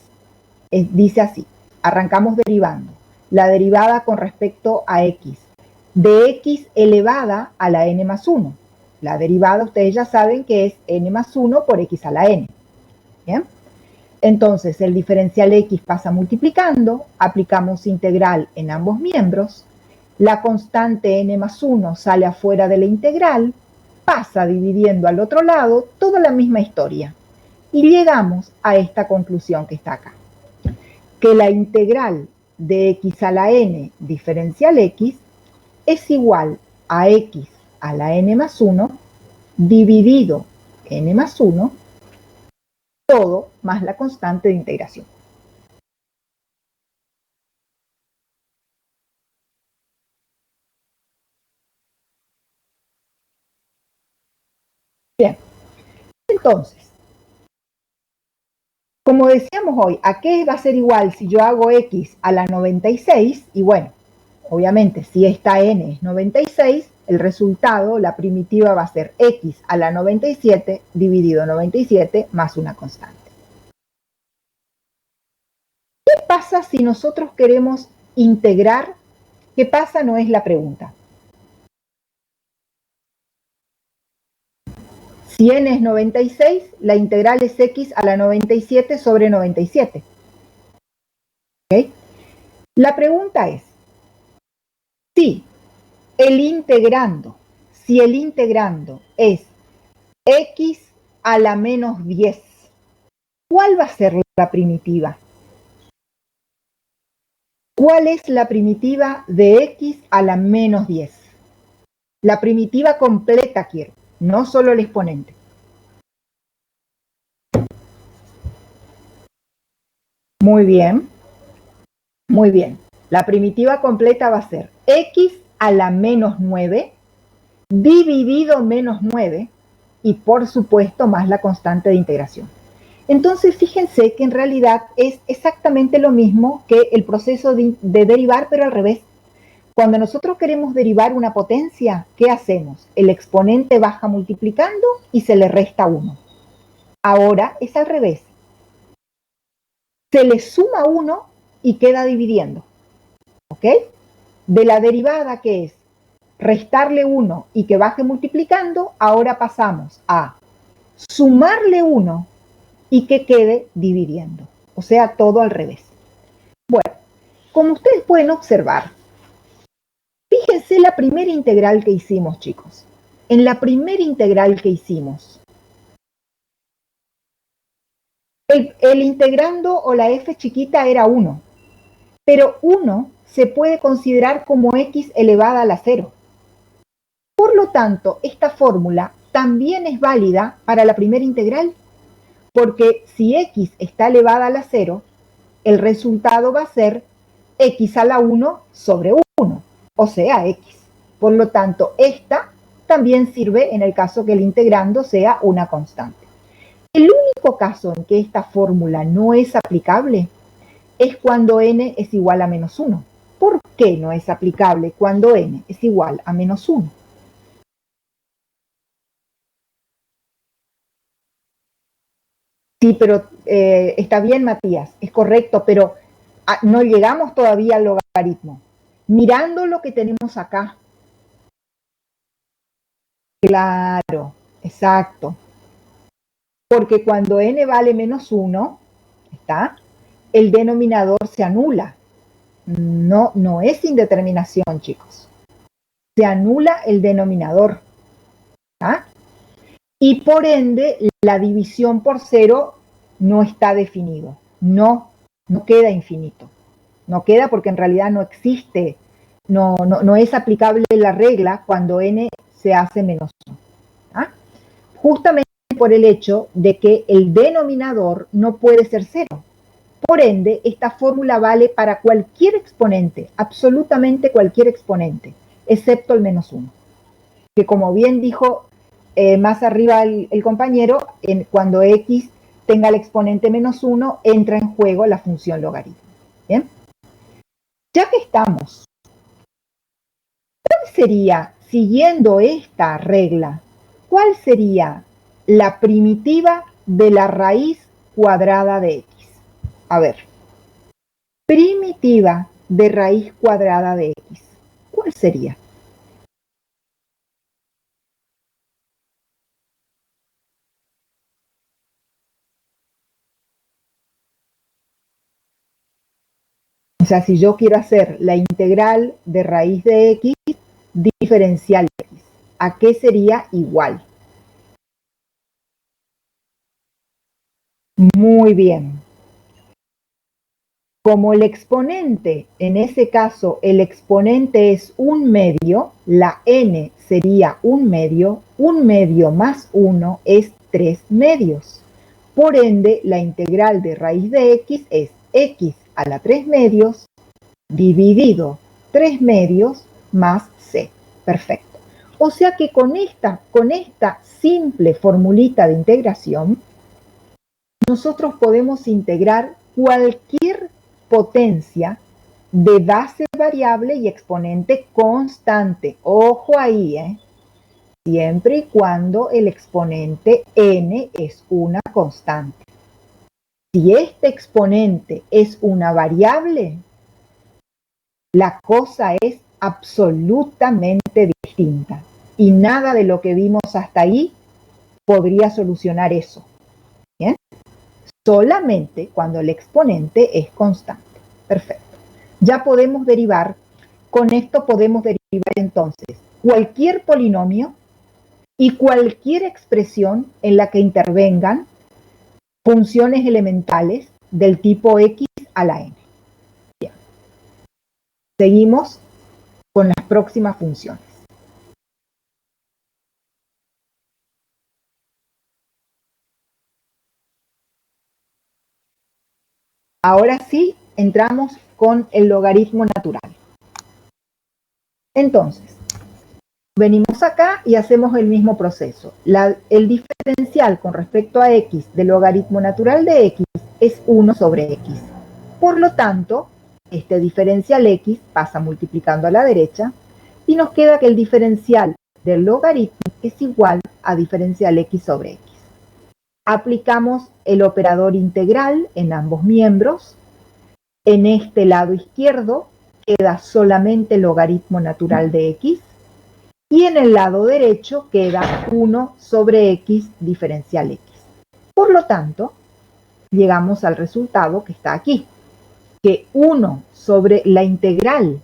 dice así, arrancamos derivando. La derivada con respecto a x, de x elevada a la n más 1. La derivada ustedes ya saben que es n más 1 por x a la n. ¿Bien? Entonces, el diferencial x pasa multiplicando, aplicamos integral en ambos miembros, la constante n más 1 sale afuera de la integral, pasa dividiendo al otro lado, toda la misma historia. Y llegamos a esta conclusión que está acá, que la integral de x a la n diferencial x es igual a x a la n más 1 dividido n más 1, todo más la constante de integración. Bien, entonces, como decíamos hoy, ¿a qué va a ser igual si yo hago x a la 96? Y bueno, obviamente, si esta n es 96, el resultado, la primitiva, va a ser x a la 97 dividido 97 más una constante. ¿Qué pasa si nosotros queremos integrar? ¿Qué pasa? No es la pregunta. Si n es 96, la integral es x a la 97 sobre 97. ¿Okay? La pregunta es, si el integrando es x a la menos 10, ¿cuál va a ser la primitiva? ¿Cuál es la primitiva de x a la menos 10? La primitiva completa quiero, no solo el exponente. Muy bien. Muy bien. La primitiva completa va a ser x a la menos 9 dividido menos 9 y por supuesto más la constante de integración. Entonces fíjense que en realidad es exactamente lo mismo que el proceso de derivar, pero al revés. Cuando nosotros queremos derivar una potencia, ¿qué hacemos? El exponente baja multiplicando y se le resta 1. Ahora es al revés. Se le suma 1 y queda dividiendo. ¿Ok? De la derivada que es restarle 1 y que baje multiplicando, ahora pasamos a sumarle 1 y que quede dividiendo. O sea, todo al revés. Bueno, como ustedes pueden observar, la primera integral que hicimos, chicos. En la primera integral que hicimos, el integrando o la f chiquita era 1, pero 1 se puede considerar como x elevada a la 0. Por lo tanto, esta fórmula también es válida para la primera integral, porque si x está elevada a la 0, el resultado va a ser x a la 1 sobre 1, o sea, x. Por lo tanto, esta también sirve en el caso que el integrando sea una constante. El único caso en que esta fórmula no es aplicable es cuando n es igual a menos 1. ¿Por qué no es aplicable cuando n es igual a menos 1? Sí, pero está bien, Matías, es correcto, pero no llegamos todavía al logaritmo. Mirando lo que tenemos acá. Claro, exacto. Porque cuando n vale menos 1, ¿está? El denominador se anula. No es indeterminación, chicos. Se anula el denominador. ¿Está? Y por ende, la división por 0 no está definido. No queda infinito. No queda porque en realidad no existe. No es aplicable la regla cuando n se hace menos 1. ¿Ah? Justamente por el hecho de que el denominador no puede ser 0. Por ende, esta fórmula vale para cualquier exponente, absolutamente cualquier exponente, excepto el menos 1. Que como bien dijo más arriba el compañero, cuando x tenga el exponente menos 1, entra en juego la función logaritmo. ¿Bien? Ya que estamos, ¿cuál sería, siguiendo esta regla, cuál sería la primitiva de la raíz cuadrada de x? A ver, primitiva de raíz cuadrada de x, ¿cuál sería? O sea, si yo quiero hacer la integral de raíz de x diferencial de x, ¿a qué sería igual? Muy bien. Como el exponente, en ese caso el exponente es un medio, la n sería un medio más 1 es 3 medios. Por ende, la integral de raíz de x es x a la 3 medios dividido 3 medios más c. Perfecto. O sea que con esta simple formulita de integración, nosotros podemos integrar cualquier potencia de base variable y exponente constante. Ojo ahí, siempre y cuando el exponente n es una constante. Si este exponente es una variable, la cosa es absolutamente distinta. Y nada de lo que vimos hasta ahí podría solucionar eso. ¿Bien? Solamente cuando el exponente es constante. Perfecto. Ya podemos derivar, con esto podemos derivar entonces cualquier polinomio y cualquier expresión en la que intervengan funciones elementales del tipo x a la n. Bien. Seguimos con las próximas funciones. Ahora sí, entramos con el logaritmo natural. Entonces, venimos acá y hacemos el mismo proceso. El diferencial con respecto a x del logaritmo natural de x es 1 sobre x. Por lo tanto, este diferencial x pasa multiplicando a la derecha y nos queda que el diferencial del logaritmo es igual a diferencial x sobre x. Aplicamos el operador integral en ambos miembros. En este lado izquierdo queda solamente el logaritmo natural de x y en el lado derecho queda 1 sobre x diferencial x. Por lo tanto, llegamos al resultado que está aquí, que 1 sobre la integral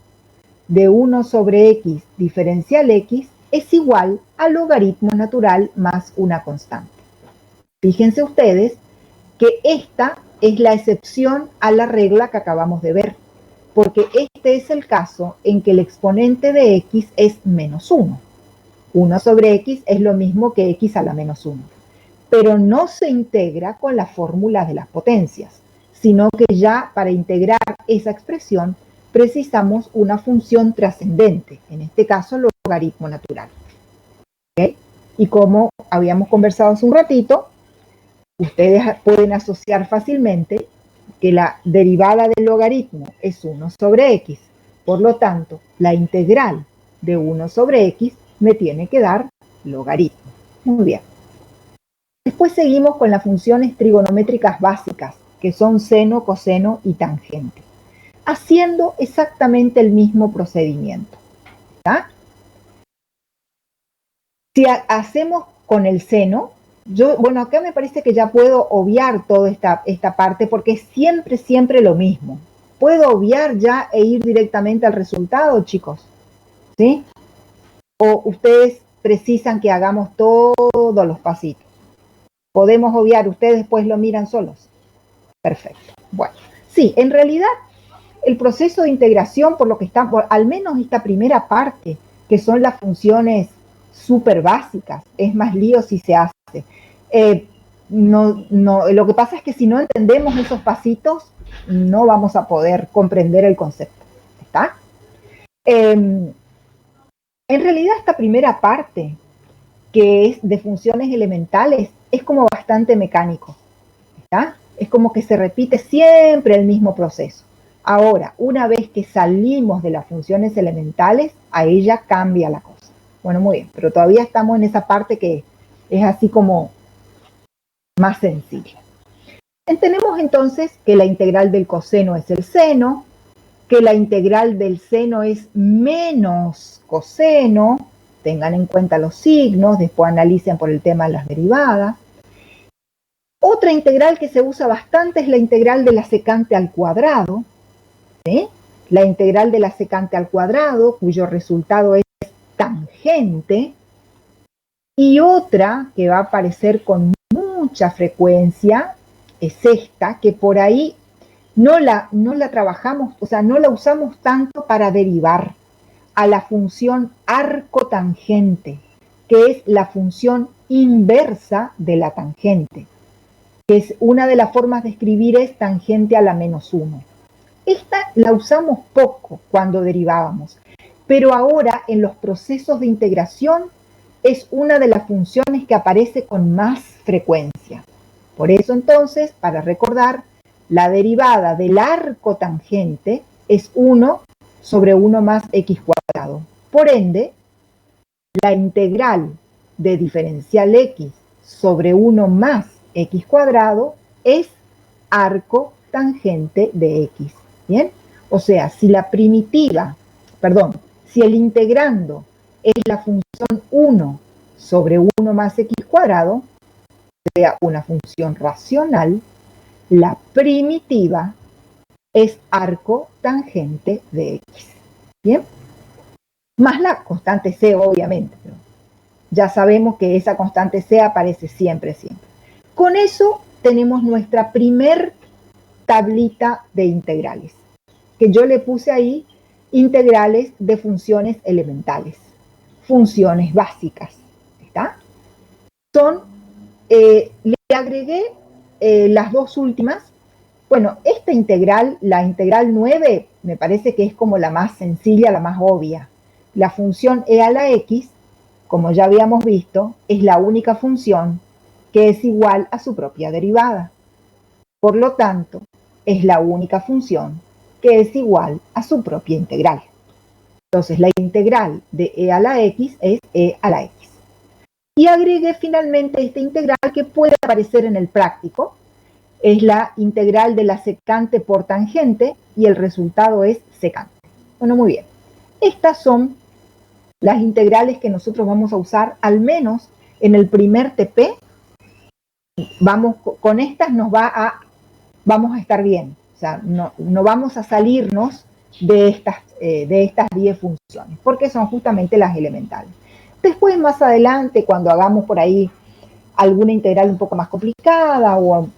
de 1 sobre x diferencial x es igual al logaritmo natural más una constante. Fíjense ustedes que esta es la excepción a la regla que acabamos de ver, porque este es el caso en que el exponente de x es menos 1. 1 sobre x es lo mismo que x a la menos 1, pero no se integra con la fórmula de las potencias, sino que ya para integrar esa expresión precisamos una función trascendente, en este caso el logaritmo natural. ¿Okay? Y como habíamos conversado hace un ratito, ustedes pueden asociar fácilmente que la derivada del logaritmo es 1 sobre x. Por lo tanto, la integral de 1 sobre x me tiene que dar logaritmo. Muy bien. Después seguimos con las funciones trigonométricas básicas, que son seno, coseno y tangente, haciendo exactamente el mismo procedimiento. ¿Está? Si hacemos con el seno, bueno, acá me parece que ya puedo obviar toda esta parte porque es siempre lo mismo. ¿Puedo obviar ya e ir directamente al resultado, chicos? ¿Sí? ¿O ustedes precisan que hagamos todos los pasitos? ¿Podemos obviar? ¿Ustedes después lo miran solos? Perfecto. Bueno, sí, en realidad el proceso de integración, por lo que está, al menos esta primera parte, que son las funciones súper básicas, es más lío si se hace. Lo que pasa es que si no entendemos esos pasitos, no vamos a poder comprender el concepto. ¿Está? En realidad esta primera parte, que es de funciones elementales, es como bastante mecánico. ¿Está? Es como que se repite siempre el mismo proceso. Ahora, una vez que salimos de las funciones elementales, a ella cambia la cosa. Bueno, muy bien, pero todavía estamos en esa parte que es así como más sencilla. Entendemos entonces que la integral del coseno es el seno, que la integral del seno es menos coseno, tengan en cuenta los signos, después analicen por el tema de las derivadas. Otra integral que se usa bastante es la integral de la secante al cuadrado, ¿sí? La integral de la secante al cuadrado, cuyo resultado es tangente. Y otra que va a aparecer con mucha frecuencia es esta, que por ahí no la trabajamos, o sea, no la usamos tanto para derivar a la función arcotangente, que es la función inversa de la tangente, que es una de las formas de escribir es tangente a la menos 1. Esta la usamos poco cuando derivábamos, pero ahora en los procesos de integración es una de las funciones que aparece con más frecuencia. Por eso entonces, para recordar, la derivada del arco tangente es 1 sobre 1 más x cuadrado. Por ende, la integral de diferencial x sobre 1 más x cuadrado es arco tangente de x. ¿Bien? O sea, si la primitiva, si el integrando es la función 1 sobre 1 más x cuadrado, sea una función racional, la primitiva es arco tangente de x. ¿Bien? Más la constante c, obviamente. Pero ya sabemos que esa constante c aparece siempre. Con eso tenemos nuestra primer tablita de integrales, que yo le puse ahí integrales de funciones elementales, funciones básicas. ¿Está? Le agregué las dos últimas. Bueno, esta integral, la integral 9, me parece que es como la más sencilla, la más obvia. La función e a la x, como ya habíamos visto, es la única función que es igual a su propia derivada. Por lo tanto, es la única función que es igual a su propia integral. Entonces, la integral de e a la x es e a la x. Y agregué finalmente esta integral que puede aparecer en el práctico. Es la integral de la secante por tangente y el resultado es secante. Bueno, muy bien. Estas son las integrales que nosotros vamos a usar, al menos en el primer TP. Con estas vamos a estar bien. O sea, no vamos a salirnos de estas 10 funciones, porque son justamente las elementales. Después, más adelante, cuando hagamos por ahí alguna integral un poco más complicada o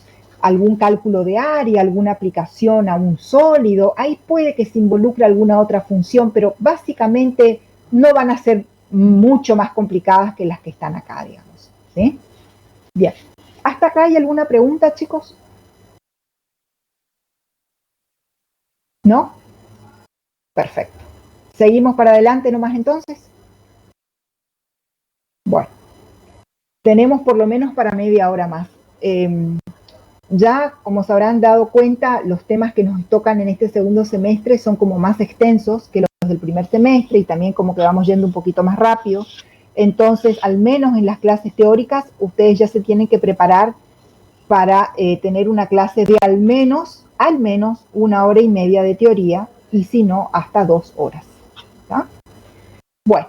algún cálculo de área, alguna aplicación a un sólido, ahí puede que se involucre alguna otra función, pero básicamente no van a ser mucho más complicadas que las que están acá, digamos. ¿Sí? Bien. ¿Hasta acá hay alguna pregunta, chicos? ¿No? Perfecto. ¿Seguimos para adelante nomás entonces? Bueno, tenemos por lo menos para media hora más. Ya, como se habrán dado cuenta, los temas que nos tocan en este segundo semestre son como más extensos que los del primer semestre y también como que vamos yendo un poquito más rápido. Entonces, al menos en las clases teóricas, ustedes ya se tienen que preparar para tener una clase de al menos 1 hora y media de teoría y si no, hasta 2 horas. ¿Tá? Bueno,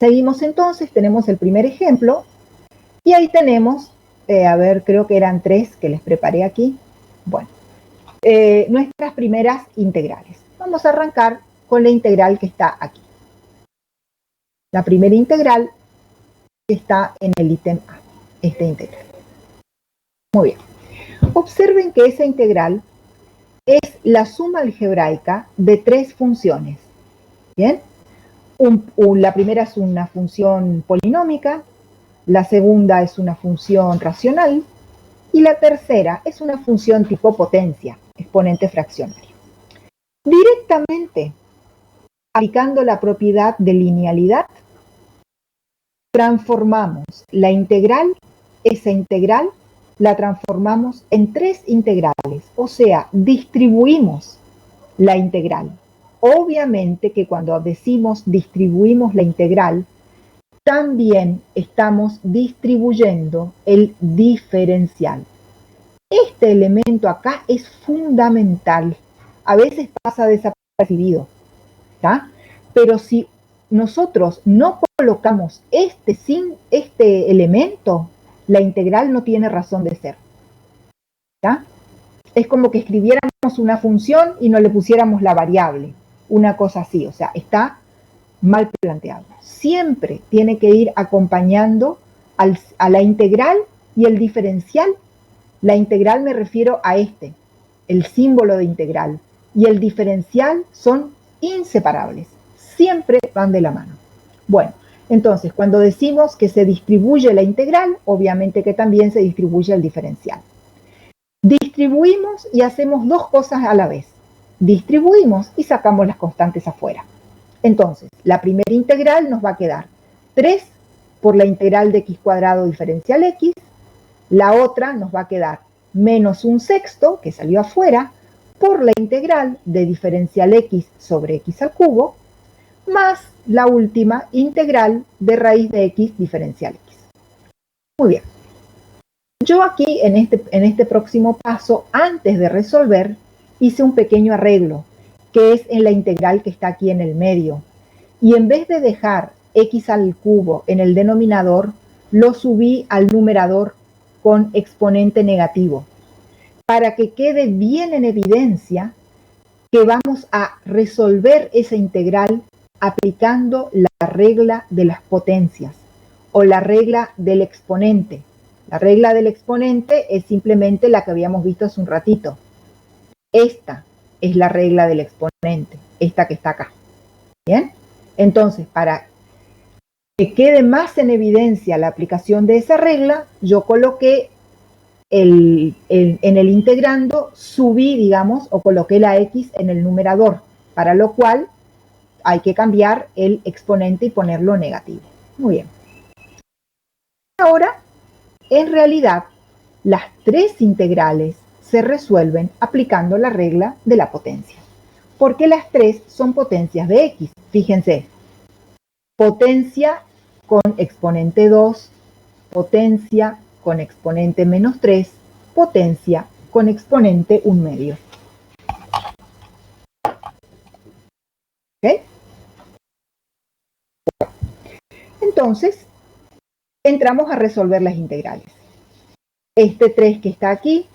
seguimos entonces, tenemos el primer ejemplo y ahí tenemos, a ver, creo que eran 3 que les preparé aquí. Bueno, nuestras primeras integrales. Vamos a arrancar con la integral que está aquí. La primera integral está en el ítem A, esta integral. Muy bien. Observen que esa integral es la suma algebraica de 3 funciones. ¿Bien? La primera es una función polinómica, la segunda es una función racional y la tercera es una función tipo potencia, exponente fraccionario. Directamente, aplicando la propiedad de linealidad, transformamos la integral, esa integral la transformamos en 3 integrales, o sea, distribuimos la integral. Obviamente que cuando decimos distribuimos la integral, también estamos distribuyendo el diferencial. Este elemento acá es fundamental. A veces pasa desapercibido, ¿tá? Pero si nosotros no colocamos este elemento, la integral no tiene razón de ser, ¿tá? Es como que escribiéramos una función y no le pusiéramos la variable, una cosa así, o sea, está mal planteado. Siempre tiene que ir acompañando a la integral y el diferencial. La integral me refiero a el símbolo de integral, y el diferencial son inseparables, siempre van de la mano. Bueno, entonces cuando decimos que se distribuye la integral, obviamente que también se distribuye el diferencial. Distribuimos y hacemos 2 cosas a la vez. Distribuimos y sacamos las constantes afuera. Entonces, la primera integral nos va a quedar 3 por la integral de x cuadrado diferencial x. La otra nos va a quedar menos 1/6, que salió afuera, por la integral de diferencial x sobre x al cubo, más la última integral de raíz de x diferencial x. Muy bien. Yo aquí, en este próximo paso, antes de resolver, hice un pequeño arreglo, que es en la integral que está aquí en el medio. Y en vez de dejar x al cubo en el denominador, lo subí al numerador con exponente negativo, para que quede bien en evidencia que vamos a resolver esa integral aplicando la regla de las potencias o la regla del exponente. La regla del exponente es simplemente la que habíamos visto hace un ratito. Esta es la regla del exponente, esta que está acá. ¿Bien? Entonces, para que quede más en evidencia la aplicación de esa regla, yo coloqué en el integrando, subí, digamos, o coloqué la x en el numerador, para lo cual hay que cambiar el exponente y ponerlo negativo. Muy bien. Ahora, en realidad, las 3 integrales se resuelven aplicando la regla de la potencia, porque las 3 son potencias de x. Fíjense, potencia con exponente 2, potencia con exponente menos 3, potencia con exponente 1/2. ¿Ok? Entonces, entramos a resolver las integrales. Este 3 que está aquí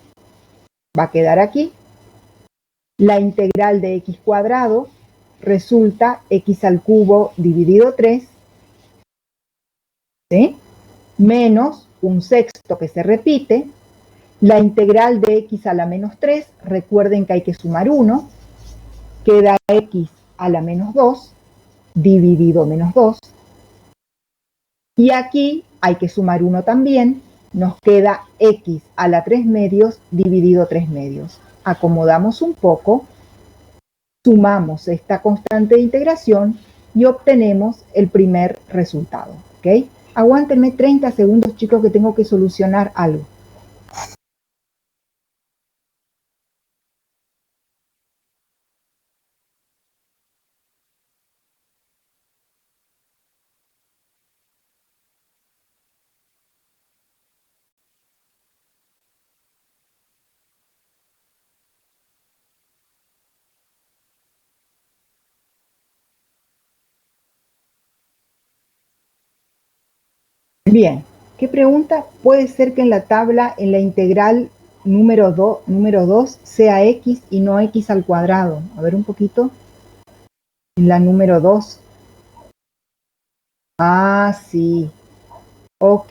va a quedar aquí. La integral de x cuadrado resulta x al cubo dividido 3, ¿sí? Menos un sexto que se repite. La integral de x a la menos 3, recuerden que hay que sumar 1, queda x a la menos 2 dividido menos 2. Y aquí hay que sumar 1 también, nos queda x a la 3 medios dividido 3 medios. Acomodamos un poco, sumamos esta constante de integración y obtenemos el primer resultado, ¿ok? Aguántenme 30 segundos, chicos, que tengo que solucionar algo. Bien, ¿qué pregunta? Puede ser que en la tabla, en la integral número 2 sea x y no x al cuadrado. A ver un poquito. En la número 2. Ah, sí. Ok.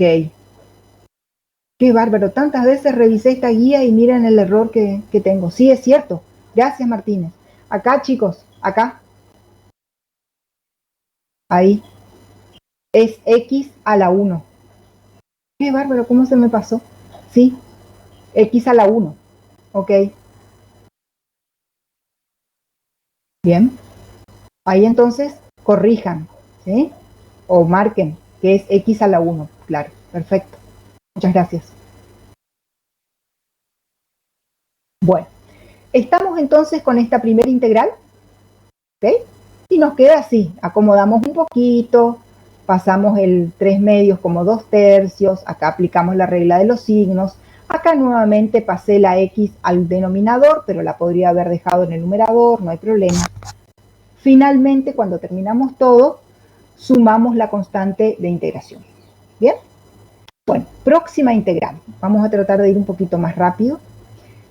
Qué bárbaro. Tantas veces revisé esta guía y miren el error que tengo. Sí, es cierto. Gracias, Martínez. Acá, chicos. Acá. Ahí. Es x a la 1. Qué bárbaro. ¿Cómo se me pasó? Sí. X a la 1. Ok. Bien. Ahí entonces corrijan, ¿sí? O marquen que es x a la 1. Claro. Perfecto. Muchas gracias. Bueno. Estamos entonces con esta primera integral, ¿ok? Y nos queda así, acomodamos un poquito, pasamos el 3 medios como 2 tercios, acá aplicamos la regla de los signos, acá nuevamente pasé la x al denominador, pero la podría haber dejado en el numerador, no hay problema. Finalmente, cuando terminamos todo, sumamos la constante de integración. ¿Bien? Bueno, próxima integral. Vamos a tratar de ir un poquito más rápido.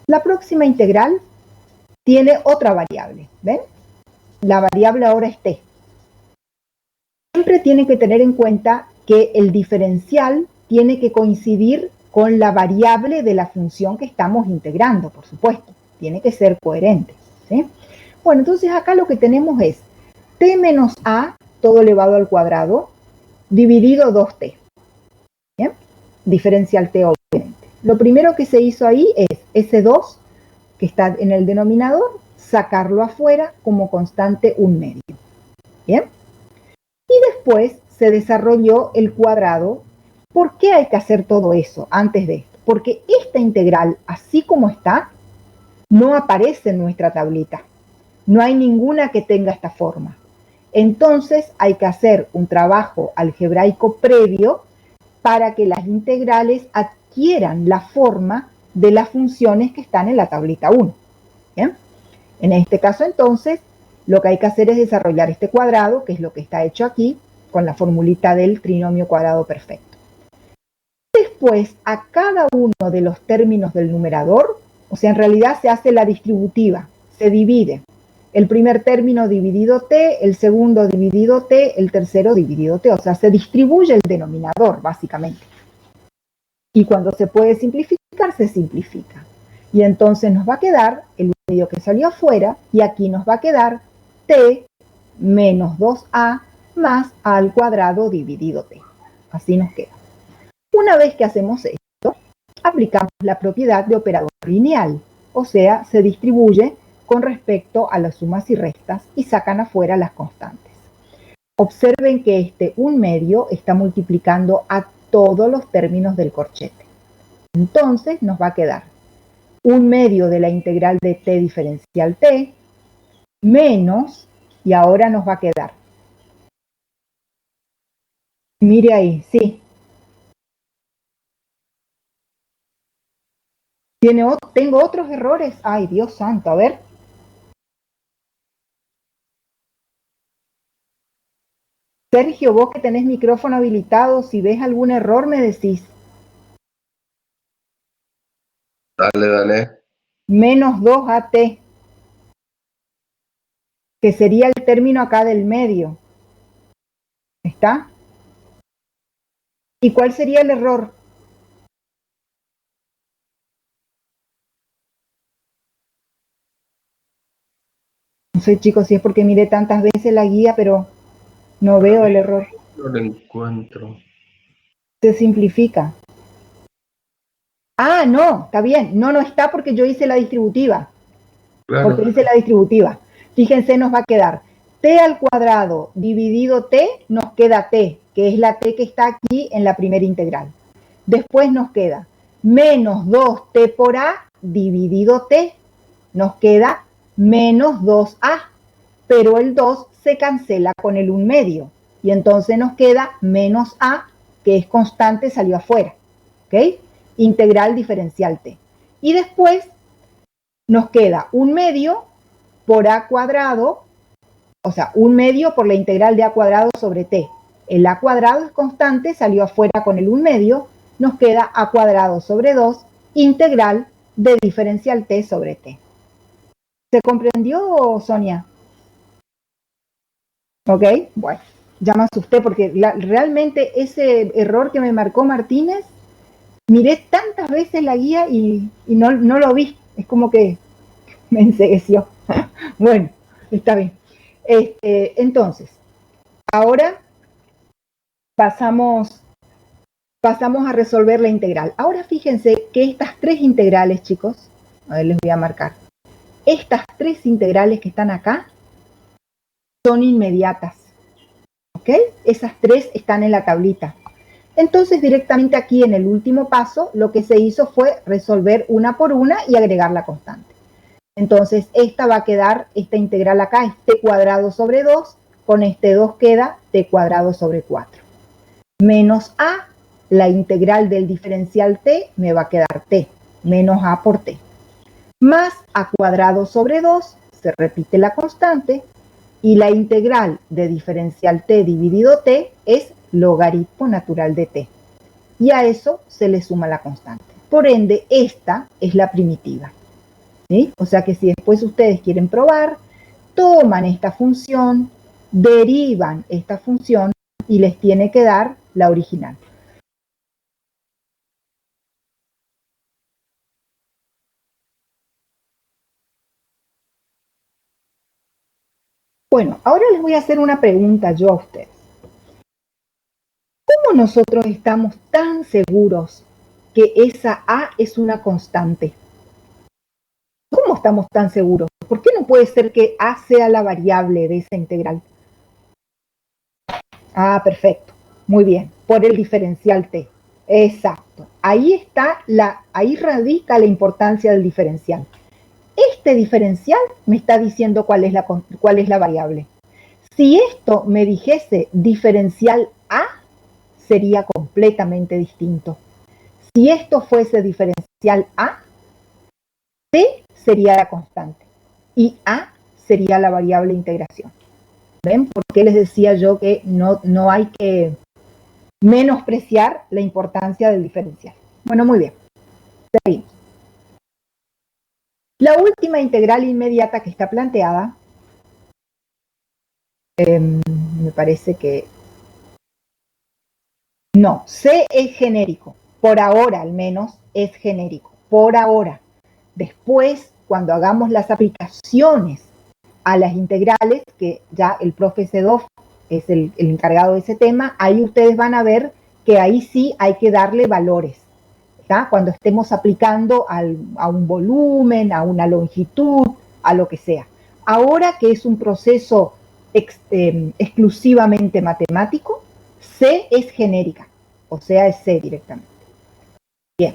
La próxima integral tiene otra variable, ¿ven? La variable ahora es t. Siempre tiene que tener en cuenta que el diferencial tiene que coincidir con la variable de la función que estamos integrando, por supuesto. Tiene que ser coherente, ¿sí? Bueno, entonces acá lo que tenemos es t menos a, todo elevado al cuadrado, dividido 2t. ¿Bien? Diferencial t, obviamente. Lo primero que se hizo ahí es ese 2 que está en el denominador, sacarlo afuera como constante 1 medio. ¿Bien? Y después se desarrolló el cuadrado. ¿Por qué hay que hacer todo eso antes de esto? Porque esta integral, así como está, no aparece en nuestra tablita. No hay ninguna que tenga esta forma. Entonces hay que hacer un trabajo algebraico previo para que las integrales adquieran la forma de las funciones que están en la tablita 1. ¿Bien? En este caso, entonces, lo que hay que hacer es desarrollar este cuadrado, que es lo que está hecho aquí, con la formulita del trinomio cuadrado perfecto. Después, a cada uno de los términos del numerador, o sea, en realidad se hace la distributiva, se divide. El primer término dividido t, el segundo dividido t, el tercero dividido t, o sea, se distribuye el denominador, básicamente. Y cuando se puede simplificar, se simplifica. Y entonces nos va a quedar el medio que salió afuera, y aquí nos va a quedar t menos 2a más a al cuadrado dividido t. Así nos queda. Una vez que hacemos esto, aplicamos la propiedad de operador lineal, o sea, se distribuye con respecto a las sumas y restas y sacan afuera las constantes. Observen que este 1 medio está multiplicando a todos los términos del corchete. Entonces nos va a quedar 1 medio de la integral de t diferencial t menos, y ahora nos va a quedar. Mire ahí, sí. Tengo otros errores. Ay, Dios santo, a ver. Sergio, vos que tenés micrófono habilitado, si ves algún error me decís. Dale, dale. Menos 2at. que sería el término acá del medio. ¿Está? ¿Y cuál sería el error? No sé, chicos, si es porque miré tantas veces la guía, pero no veo el error. No lo encuentro. Se simplifica. Ah, no, está bien. No, no está porque yo hice la distributiva. Claro. Porque hice la distributiva. Fíjense, nos va a quedar t al cuadrado dividido t, nos queda t, que es la t que está aquí en la primera integral. Después nos queda menos 2t por a dividido t. Nos queda menos 2a. Pero el 2 se cancela con el 1/2. Y entonces nos queda menos a, que es constante, salió afuera. ¿Ok? Integral diferencial t. Y después nos queda 1/2 por a cuadrado, o sea, 1/2 por la integral de a cuadrado sobre t. El a cuadrado es constante, salió afuera con el 1/2, nos queda a cuadrado sobre 2, integral de diferencial t sobre t. ¿Se comprendió, Sonia? ¿Ok? Bueno, ya me asusté porque realmente ese error que me marcó Martínez, miré tantas veces la guía y no lo vi. Es como que me ensegueció. Bueno, está bien. Entonces, ahora pasamos a resolver la integral. Ahora fíjense que estas tres integrales, chicos, a ver, les voy a marcar. Estas tres integrales que están acá son inmediatas. ¿Ok? Esas tres están en la tablita. Entonces, directamente aquí en el último paso, lo que se hizo fue resolver una por una y agregar la constante. Entonces, esta va a quedar, esta integral acá es t cuadrado sobre 2, con este 2 queda t cuadrado sobre 4. Menos a, la integral del diferencial t me va a quedar t, menos a por t. Más a cuadrado sobre 2, se repite la constante, y la integral de diferencial t dividido t es logaritmo natural de t. Y a eso se le suma la constante. Por ende, esta es la primitiva. ¿Sí? O sea que si después ustedes quieren probar, toman esta función, derivan esta función y les tiene que dar la original. Bueno, ahora les voy a hacer una pregunta yo a ustedes. ¿Cómo nosotros estamos tan seguros que esa a es una constante? ¿Cómo estamos tan seguros? ¿Por qué no puede ser que a sea la variable de esa integral? Ah, perfecto. Muy bien. Por el diferencial t. Exacto. Ahí radica la importancia del diferencial. Este diferencial me está diciendo cuál es la variable. Si esto me dijese diferencial a, sería completamente distinto. Si esto fuese diferencial a, t sería la constante y a sería la variable de integración. ¿Ven? ¿Por qué les decía yo que no hay que menospreciar la importancia del diferencial? Bueno, muy bien. Seguimos. La última integral inmediata que está planteada, me parece que no, C es genérico, por ahora al menos es genérico, por ahora. Después, cuando hagamos las aplicaciones a las integrales, que ya el profe Sedov es el encargado de ese tema, ahí ustedes van a ver que ahí sí hay que darle valores. ¿Tá? Cuando estemos aplicando a un volumen, a una longitud, a lo que sea. Ahora que es un proceso exclusivamente matemático, C es genérica, o sea, es C directamente. Bien.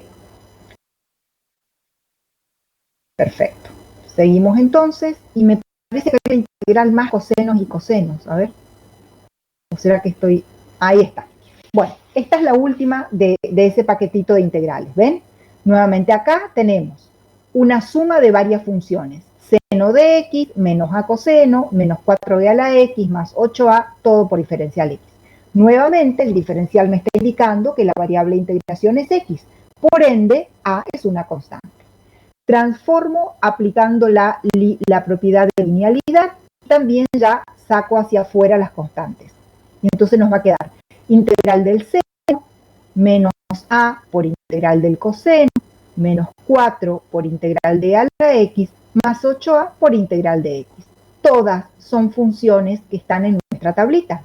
Perfecto. Seguimos entonces, y me parece que hay la integral más cosenos y cosenos. A ver. ¿O será que estoy...? Ahí está. Bueno, esta es la última de ese paquetito de integrales. ¿Ven? Nuevamente acá tenemos una suma de varias funciones. Seno de x menos a coseno, menos 4b a la x más 8a, todo por diferencial x. Nuevamente, el diferencial me está indicando que la variable de integración es x. Por ende, a es una constante. Transformo aplicando la propiedad de linealidad también ya saco hacia afuera las constantes. Y entonces nos va a quedar integral del seno menos a por integral del coseno menos 4 por integral de a la x más 8a por integral de x. Todas son funciones que están en nuestra tablita.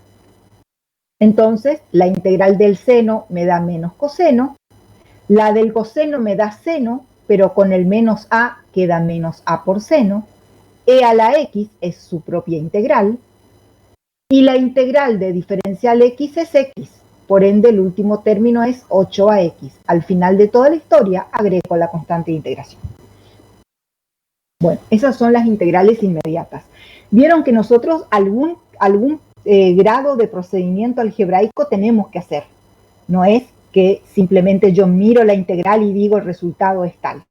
Entonces, la integral del seno me da menos coseno, la del coseno me da seno, pero con el menos a queda menos a por seno, e a la x es su propia integral, y la integral de diferencial x es x, por ende el último término es 8ax. Al final de toda la historia agrego la constante de integración. Bueno, esas son las integrales inmediatas. Vieron que nosotros algún grado de procedimiento algebraico tenemos que hacer. No es que simplemente yo miro la integral y digo el resultado es tal.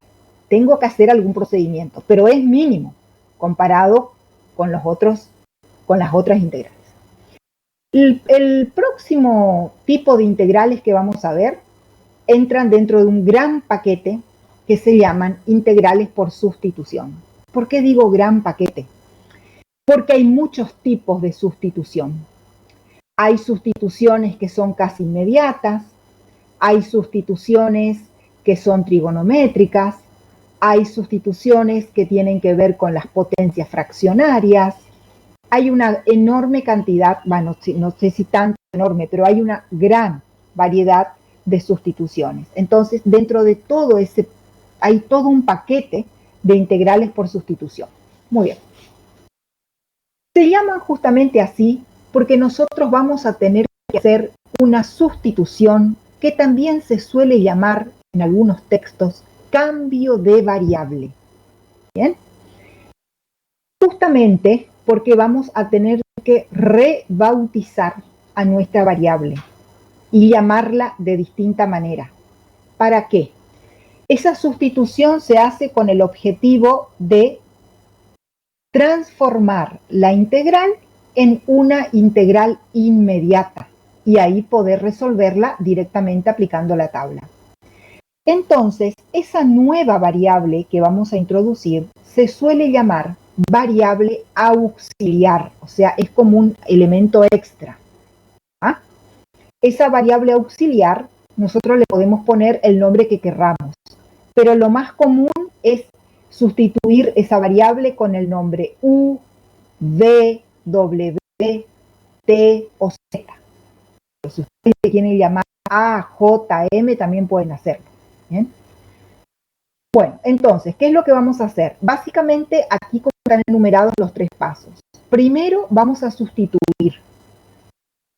Tengo que hacer algún procedimiento, pero es mínimo comparado con las otras integrales. El próximo tipo de integrales que vamos a ver entran dentro de un gran paquete que se llaman integrales por sustitución. ¿Por qué digo gran paquete? Porque hay muchos tipos de sustitución. Hay sustituciones que son casi inmediatas, hay sustituciones que son trigonométricas, hay sustituciones que tienen que ver con las potencias fraccionarias, hay una enorme cantidad, bueno, no sé si tanto enorme, pero hay una gran variedad de sustituciones. Entonces, dentro de todo ese, hay todo un paquete de integrales por sustitución. Muy bien. Se llaman justamente así porque nosotros vamos a tener que hacer una sustitución que también se suele llamar en algunos textos cambio de variable. ¿Bien? Justamente porque vamos a tener que rebautizar a nuestra variable y llamarla de distinta manera. ¿Para qué? Esa sustitución se hace con el objetivo de transformar la integral en una integral inmediata y ahí poder resolverla directamente aplicando la tabla. Entonces, esa nueva variable que vamos a introducir se suele llamar variable auxiliar, o sea, es como un elemento extra. ¿Ah? Esa variable auxiliar, nosotros le podemos poner el nombre que querramos, pero lo más común es sustituir esa variable con el nombre U, V, W, T o Z. Si ustedes quieren llamar A, J, M, también pueden hacerlo. ¿Bien? Bueno, entonces, ¿qué es lo que vamos a hacer? Básicamente, aquí están enumerados los tres pasos. Primero, vamos a sustituir.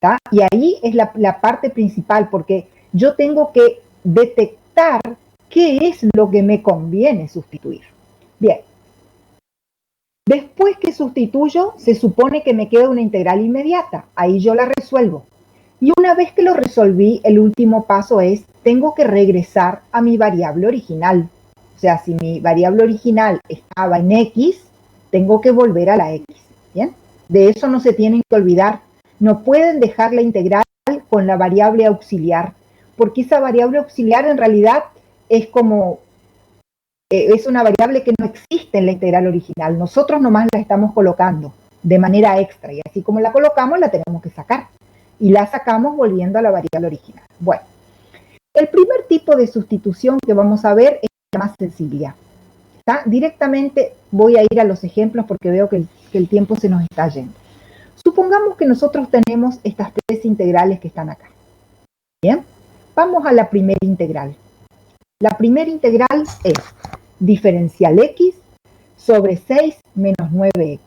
¿Tá? Y ahí es la parte principal, porque yo tengo que detectar qué es lo que me conviene sustituir. Bien. Después que sustituyo, se supone que me queda una integral inmediata. Ahí yo la resuelvo. Y una vez que lo resolví, el último paso es, tengo que regresar a mi variable original. O sea, si mi variable original estaba en X, tengo que volver a la X. ¿Bien? De eso no se tienen que olvidar. No pueden dejar la integral con la variable auxiliar, porque esa variable auxiliar en realidad es como, es una variable que no existe en la integral original. Nosotros nomás la estamos colocando de manera extra, y así como la colocamos, la tenemos que sacar. Y la sacamos volviendo a la variable original. Bueno, el primer tipo de sustitución que vamos a ver es la más sencilla. ¿Está? Directamente voy a ir a los ejemplos porque veo que el tiempo se nos está yendo. Supongamos que nosotros tenemos estas tres integrales que están acá. Bien, vamos a la primera integral. La primera integral es diferencial x sobre 6 menos 9x.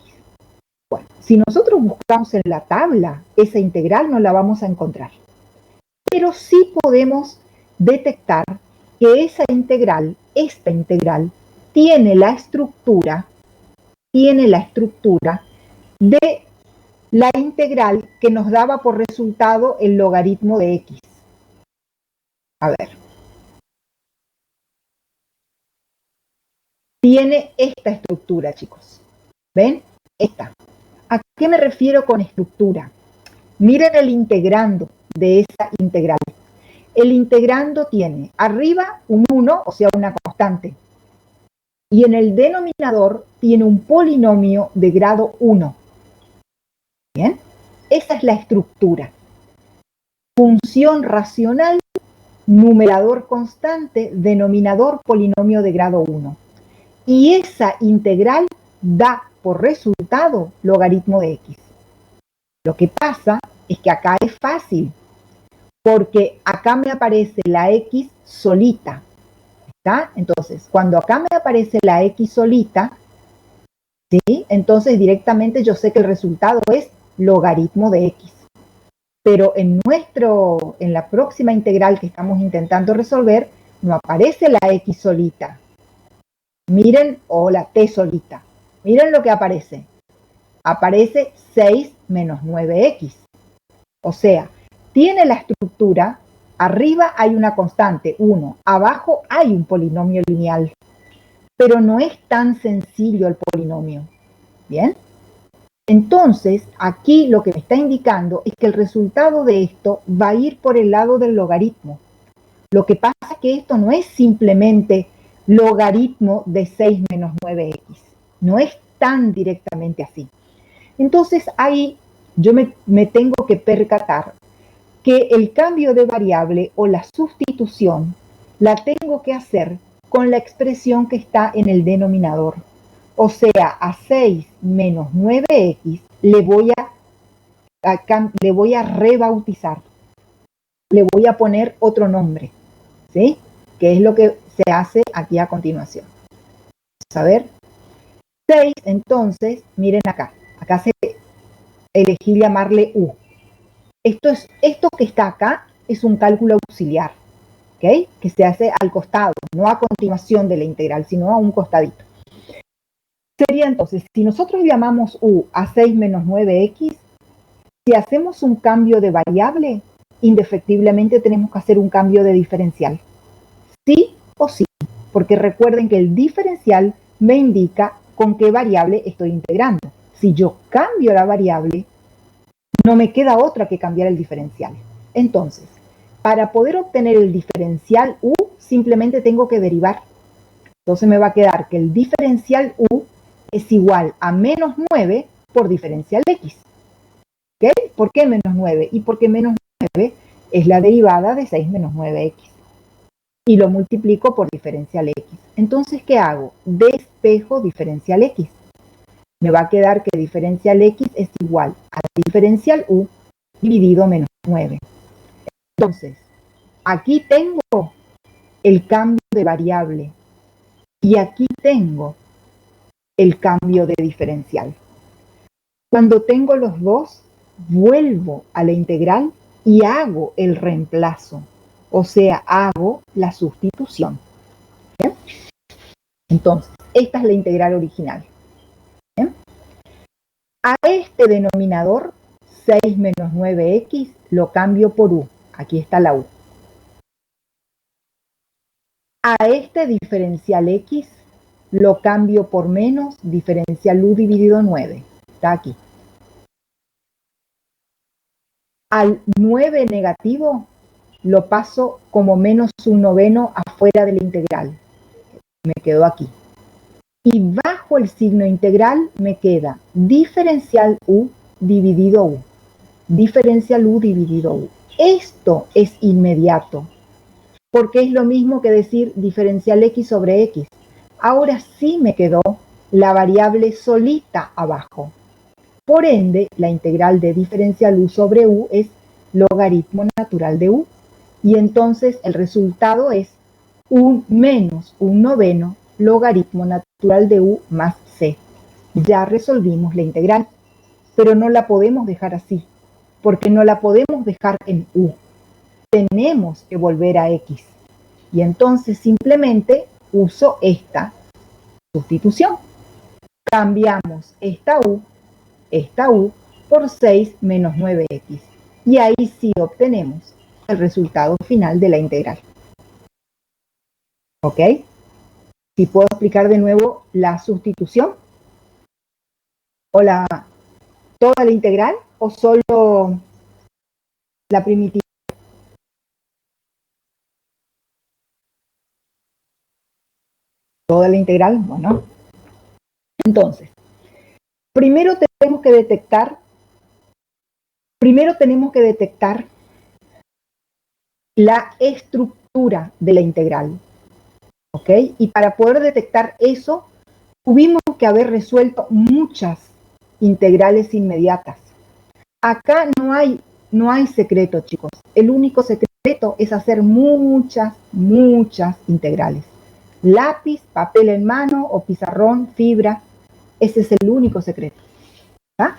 Bueno, si nosotros buscamos en la tabla, esa integral no la vamos a encontrar. Pero sí podemos detectar que esta integral, tiene la estructura de la integral que nos daba por resultado el logaritmo de x. A ver. Tiene esta estructura, chicos. ¿Ven? Esta. ¿A qué me refiero con estructura? Miren el integrando de esa integral. El integrando tiene arriba un 1, o sea, una constante. Y en el denominador tiene un polinomio de grado 1. Bien, esa es la estructura. Función racional, numerador constante, denominador polinomio de grado 1. Y esa integral da por resultado logaritmo de x. Lo que pasa es que acá es fácil, porque acá me aparece la x solita, ¿está? Entonces, cuando acá me aparece la x solita, ¿sí? Entonces directamente yo sé que el resultado es logaritmo de x. Pero en la próxima integral que estamos intentando resolver, no aparece la x solita. Miren, o la t solita. Miren lo que aparece. Aparece 6 menos 9x. O sea, tiene la estructura, arriba hay una constante, 1, abajo hay un polinomio lineal, pero no es tan sencillo el polinomio. ¿Bien? Entonces, aquí lo que me está indicando es que el resultado de esto va a ir por el lado del logaritmo. Lo que pasa es que esto no es simplemente logaritmo de 6 menos 9x. No es tan directamente así. Entonces, ahí yo me tengo que percatar que el cambio de variable o la sustitución la tengo que hacer con la expresión que está en el denominador. O sea, a 6 menos 9x le voy a rebautizar, le voy a poner otro nombre, ¿sí? Que es lo que se hace aquí a continuación. Vamos a ver. 6, entonces, miren acá elegí llamarle u. Esto que está acá es un cálculo auxiliar, ¿ok? Que se hace al costado, no a continuación de la integral, sino a un costadito. Sería entonces, si nosotros llamamos u a 6 menos 9x, si hacemos un cambio de variable, indefectiblemente tenemos que hacer un cambio de diferencial. Sí o sí, porque recuerden que el diferencial me indica con qué variable estoy integrando. Si yo cambio la variable, no me queda otra que cambiar el diferencial. Entonces, para poder obtener el diferencial u, simplemente tengo que derivar. Entonces me va a quedar que el diferencial u es igual a menos 9 por diferencial x. ¿Ok? ¿Por qué menos 9? Y porque menos 9 es la derivada de 6 menos 9x. Y lo multiplico por diferencial x. Entonces, ¿qué hago? Despejo diferencial x. Me va a quedar que diferencial x es igual a diferencial u dividido menos 9. Entonces, aquí tengo el cambio de variable y aquí tengo el cambio de diferencial. Cuando tengo los dos, vuelvo a la integral y hago el reemplazo, o sea, hago la sustitución. ¿Bien? Entonces, esta es la integral original. ¿Bien? A este denominador, 6 menos 9x, lo cambio por u. Aquí está la u. A este diferencial x, lo cambio por menos diferencial u dividido 9. Está aquí. Al 9 negativo, lo paso como menos un noveno afuera de la integral. Me quedo aquí. Y bajo el signo integral me queda diferencial u dividido u. Diferencial u dividido u. Esto es inmediato, porque es lo mismo que decir diferencial x sobre x. Ahora sí me quedó la variable solita abajo. Por ende, la integral de diferencial u sobre u es logaritmo natural de u. Y entonces el resultado es un menos un noveno logaritmo natural de u más c. Ya resolvimos la integral, pero no la podemos dejar así, porque no la podemos dejar en u. Tenemos que volver a x. Y entonces simplemente uso esta sustitución. Cambiamos esta u por 6 menos 9x. Y ahí sí obtenemos el resultado final de la integral. ¿Ok? Si puedo explicar de nuevo la sustitución o toda la integral o solo la primitiva. Toda la integral, bueno. Entonces, primero tenemos que detectar Primero tenemos que detectar la estructura de la integral, ¿ok? Y para poder detectar eso, tuvimos que haber resuelto muchas integrales inmediatas. Acá no hay secreto, chicos. El único secreto es hacer muchas integrales. Lápiz, papel en mano o pizarrón, fibra. Ese es el único secreto. ¿Tá?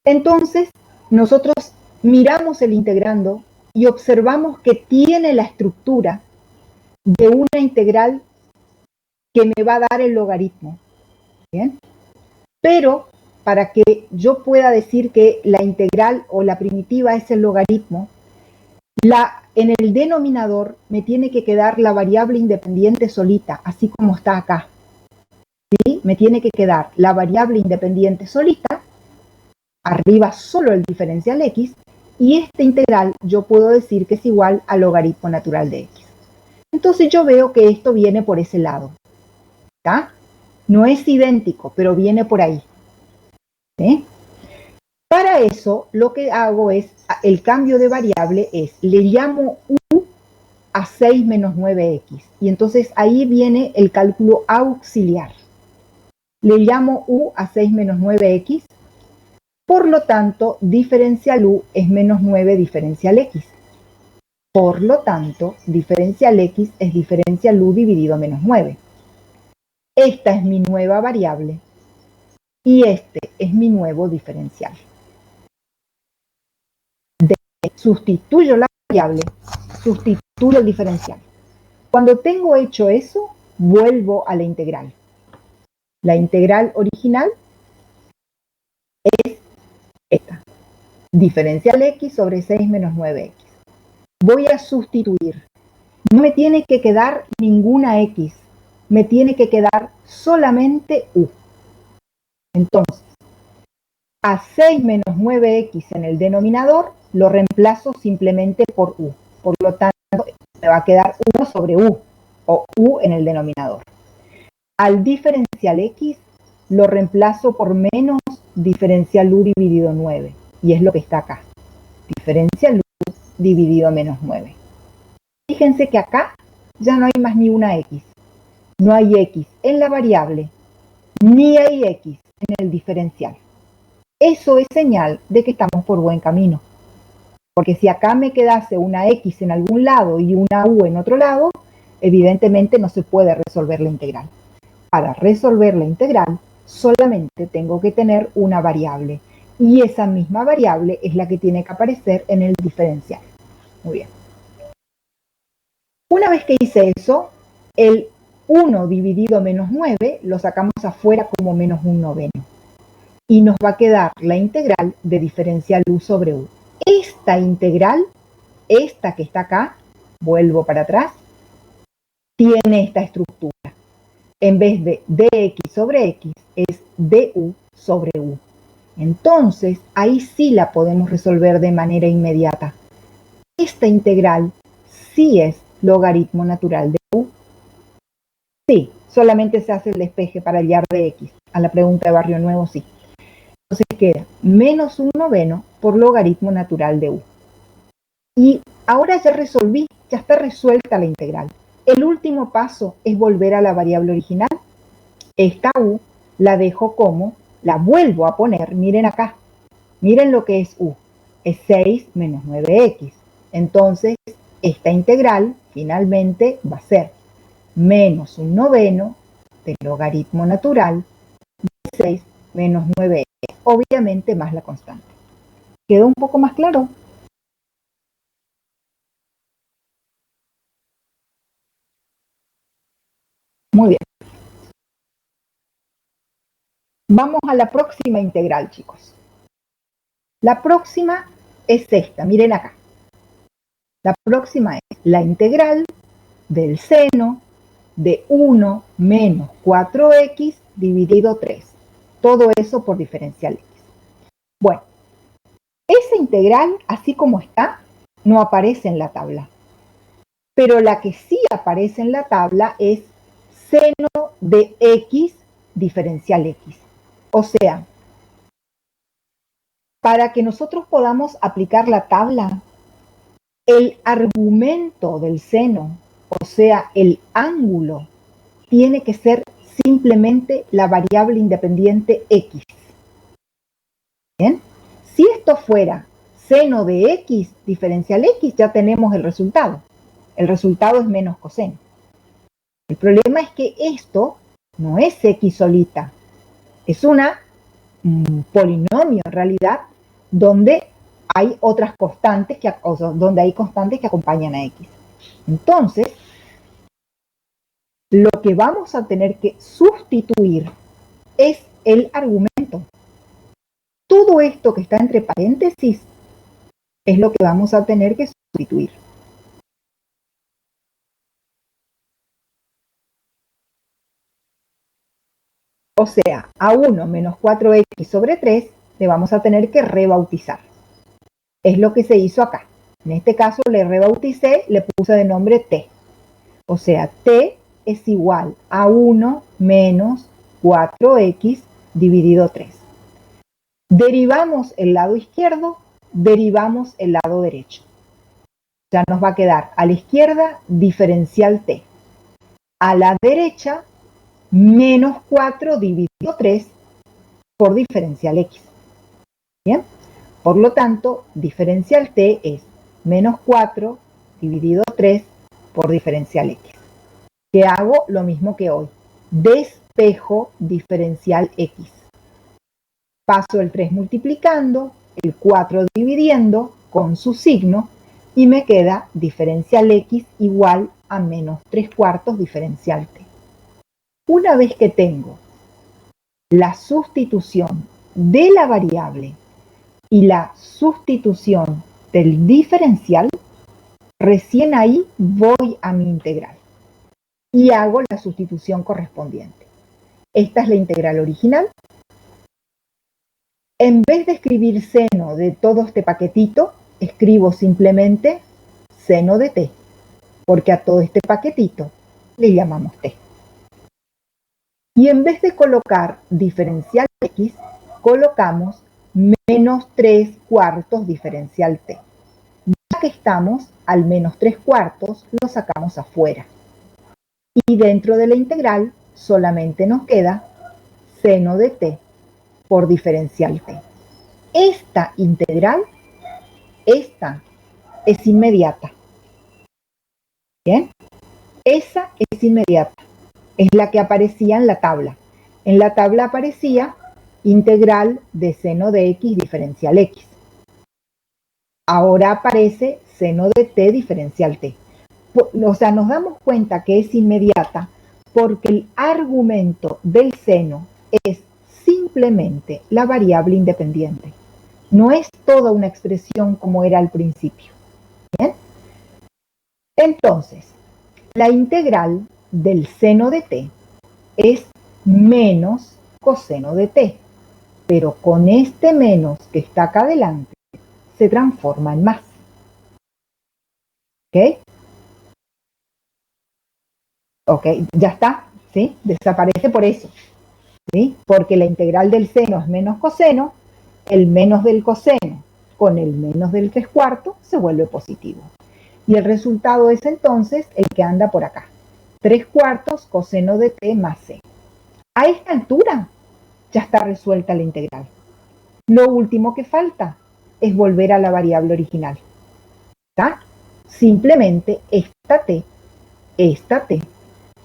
Entonces, nosotros miramos el integrando y observamos que tiene la estructura de una integral que me va a dar el logaritmo. ¿Bien? Pero para que yo pueda decir que la integral o la primitiva es el logaritmo, en el denominador me tiene que quedar la variable independiente solita, así como está acá. ¿Sí? Me tiene que quedar la variable independiente solita, arriba solo el diferencial x, y esta integral yo puedo decir que es igual al logaritmo natural de x. Entonces yo veo que esto viene por ese lado. ¿Tá? No es idéntico, pero viene por ahí. ¿Sí? Para eso, lo que hago es, el cambio de variable es, le llamo u a 6 menos 9x. Y entonces ahí viene el cálculo auxiliar. Le llamo u a 6 menos 9x. Por lo tanto, diferencial u es menos 9 diferencial x. Por lo tanto, diferencial x es diferencial u dividido menos 9. Esta es mi nueva variable y este es mi nuevo diferencial. Sustituyo la variable, sustituyo el diferencial. Cuando tengo hecho eso, vuelvo a la integral. La integral original es esta. Diferencial x sobre 6 menos 9x. Voy a sustituir. No me tiene que quedar ninguna x. Me tiene que quedar solamente u. Entonces, a 6 menos 9x en el denominador lo reemplazo simplemente por u. Por lo tanto, me va a quedar 1 sobre u, o u en el denominador. Al diferencial x lo reemplazo por menos diferencial u dividido 9, y es lo que está acá. Diferencial u dividido menos 9. Fíjense que acá ya no hay más ni una x. No hay x en la variable, ni hay x en el diferencial. Eso es señal de que estamos por buen camino. Porque si acá me quedase una x en algún lado y una u en otro lado, evidentemente no se puede resolver la integral. Para resolver la integral, solamente tengo que tener una variable. Y esa misma variable es la que tiene que aparecer en el diferencial. Muy bien. Una vez que hice eso, el 1 dividido menos 9 lo sacamos afuera como menos 1/9. Y nos va a quedar la integral de diferencial u sobre u. Esta integral, esta que está acá, vuelvo para atrás, tiene esta estructura. En vez de dx sobre x, es du sobre u. Entonces, ahí sí la podemos resolver de manera inmediata. Esta integral sí es logaritmo natural de u. Sí, solamente se hace el despeje para el YAR de x. A la pregunta de Barrio Nuevo, sí. Entonces queda menos 1/9 por logaritmo natural de u. Y ahora ya resolví, ya está resuelta la integral. El último paso es volver a la variable original. Esta u la dejo como, la vuelvo a poner, miren acá. Miren lo que es u. Es 6 menos 9x. Entonces, esta integral finalmente va a ser menos 1/9 del logaritmo natural de 6 menos 9x. Obviamente más la constante. ¿Quedó un poco más claro? Muy bien. Vamos a la próxima integral, chicos. La próxima es esta, miren acá. La próxima es la integral del seno de 1 menos 4x dividido 3. Todo eso por diferencial x. Bueno, esa integral, así como está, no aparece en la tabla. Pero la que sí aparece en la tabla es seno de x diferencial x. O sea, para que nosotros podamos aplicar la tabla, el argumento del seno, o sea, el ángulo, tiene que ser simplemente la variable independiente x. ¿Bien? Si esto fuera seno de x diferencial x, ya tenemos el resultado. El resultado es menos coseno. El problema es que esto no es x solita, es una polinomio en realidad, donde hay otras constantes donde hay constantes que acompañan a x. Entonces, lo que vamos a tener que sustituir es el argumento. Todo esto que está entre paréntesis es lo que vamos a tener que sustituir. O sea, a 1 menos 4x sobre 3 le vamos a tener que rebautizar. Es lo que se hizo acá. En este caso le rebauticé, le puse de nombre t. O sea, t es igual a 1 menos 4x dividido 3. Derivamos el lado izquierdo, derivamos el lado derecho. Ya nos va a quedar a la izquierda diferencial t. A la derecha, menos 4 dividido 3 por diferencial x. ¿Bien? Por lo tanto, diferencial t es menos 4 dividido 3 por diferencial x. Que hago lo mismo que hoy. Despejo diferencial x. Paso el 3 multiplicando, el 4 dividiendo con su signo y me queda diferencial x igual a menos 3 cuartos diferencial t. Una vez que tengo la sustitución de la variable y la sustitución del diferencial, recién ahí voy a mi integral y hago la sustitución correspondiente. Esta es la integral original. En vez de escribir seno de todo este paquetito, escribo simplemente seno de t, porque a todo este paquetito le llamamos t. Y en vez de colocar diferencial x, colocamos menos 3 cuartos diferencial t. Ya que estamos al menos 3 cuartos, lo sacamos afuera. Y dentro de la integral solamente nos queda seno de t por diferencial t. Esta integral, esta es inmediata. ¿Bien? Esa es inmediata. Es la que aparecía en la tabla. En la tabla aparecía integral de seno de x diferencial x. Ahora aparece seno de t diferencial t. O sea, nos damos cuenta que es inmediata porque el argumento del seno es simplemente la variable independiente. No es toda una expresión como era al principio. ¿Bien? Entonces, la integral del seno de t es menos coseno de t, pero con este menos que está acá adelante se transforma en más. ¿Ok? Ok, ya está, ¿sí? Desaparece por eso, ¿sí? Porque la integral del seno es menos coseno, el menos del coseno con el menos del 3 cuartos se vuelve positivo. Y el resultado es entonces el que anda por acá. 3 cuartos coseno de t más c. A esta altura ya está resuelta la integral. Lo último que falta es volver a la variable original. ¿Está? Simplemente esta t,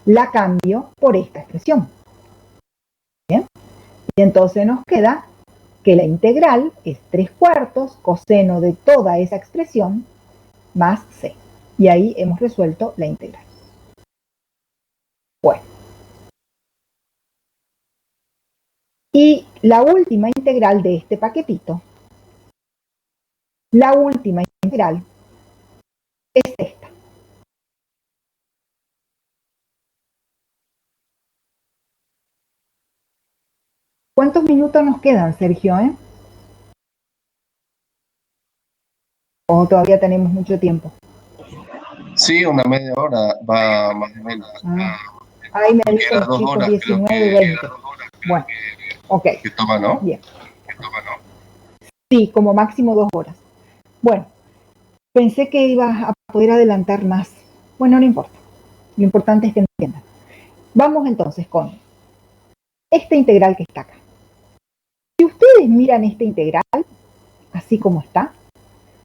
la cambio por esta expresión. ¿Bien? Y entonces nos queda que la integral es 3 cuartos coseno de toda esa expresión más c. Y ahí hemos resuelto la integral. Bueno. Y la última integral de este paquetito, la última integral es esta. ¿Cuántos minutos nos quedan, Sergio? ¿O todavía tenemos mucho tiempo? Sí, una media hora va más o menos. Ahí me dicen los chicos 19, 20. Bueno, ok. Que toma, ¿no? Bien. Sí, como máximo 2 horas. Bueno, pensé que iba a poder adelantar más. Bueno, no importa. Lo importante es que entiendan. Vamos entonces con esta integral que está acá. Si ustedes miran esta integral, así como está,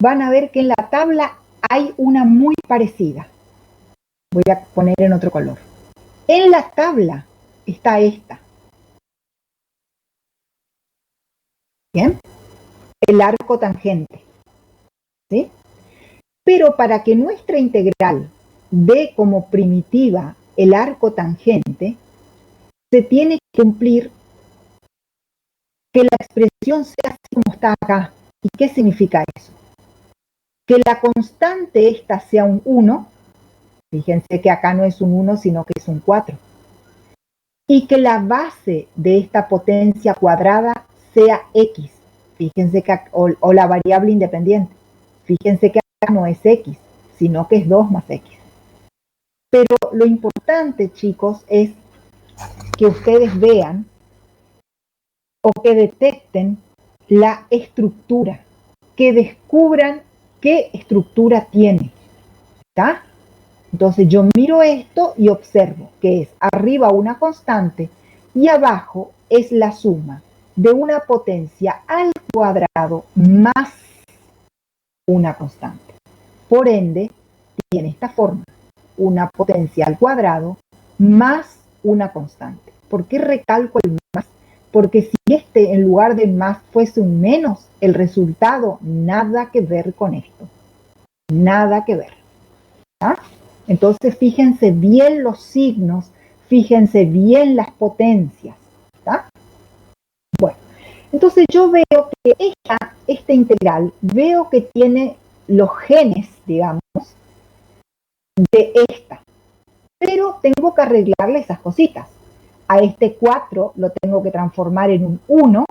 van a ver que en la tabla hay una muy parecida. Voy a poner en otro color. En la tabla está esta. ¿Bien? El arco tangente. ¿Sí? Pero para que nuestra integral dé como primitiva el arco tangente, se tiene que cumplir que la expresión sea así como está acá. ¿Y qué significa eso? Que la constante esta sea un 1, fíjense que acá no es un 1, sino que es un 4, y que la base de esta potencia cuadrada sea x, fíjense que, o la variable independiente, fíjense que acá no es x, sino que es 2 más x. Pero lo importante, chicos, es que ustedes vean o que detecten la estructura, que descubran qué estructura tiene. ¿Está? Entonces yo miro esto y observo que es arriba una constante y abajo es la suma de una potencia al cuadrado más una constante. Por ende, tiene esta forma, una potencia al cuadrado más una constante. ¿Por qué recalco el más? Porque si este en lugar de más fuese un menos, el resultado nada que ver con esto. Nada que ver. ¿Ah? Entonces fíjense bien los signos, fíjense bien las potencias. ¿Está? Bueno, entonces yo veo que esta integral, veo que tiene los genes, digamos, de esta. Pero tengo que arreglarle esas cositas. A este 4 lo tengo que transformar en un 1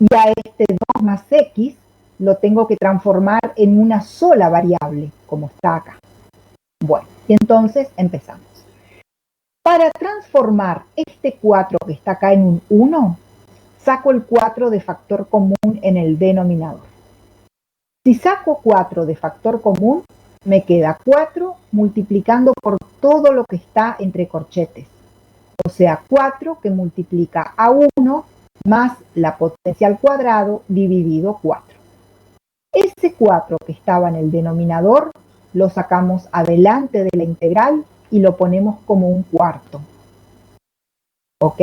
y a este 2 más x lo tengo que transformar en una sola variable, como está acá. Bueno, y entonces empezamos. Para transformar este 4 que está acá en un 1, saco el 4 de factor común en el denominador. Si saco 4 de factor común, me queda 4 multiplicando por todo lo que está entre corchetes. O sea, 4 que multiplica a 1 más la potencia al cuadrado dividido 4. Ese 4 que estaba en el denominador lo sacamos adelante de la integral y lo ponemos como un cuarto. ¿Ok?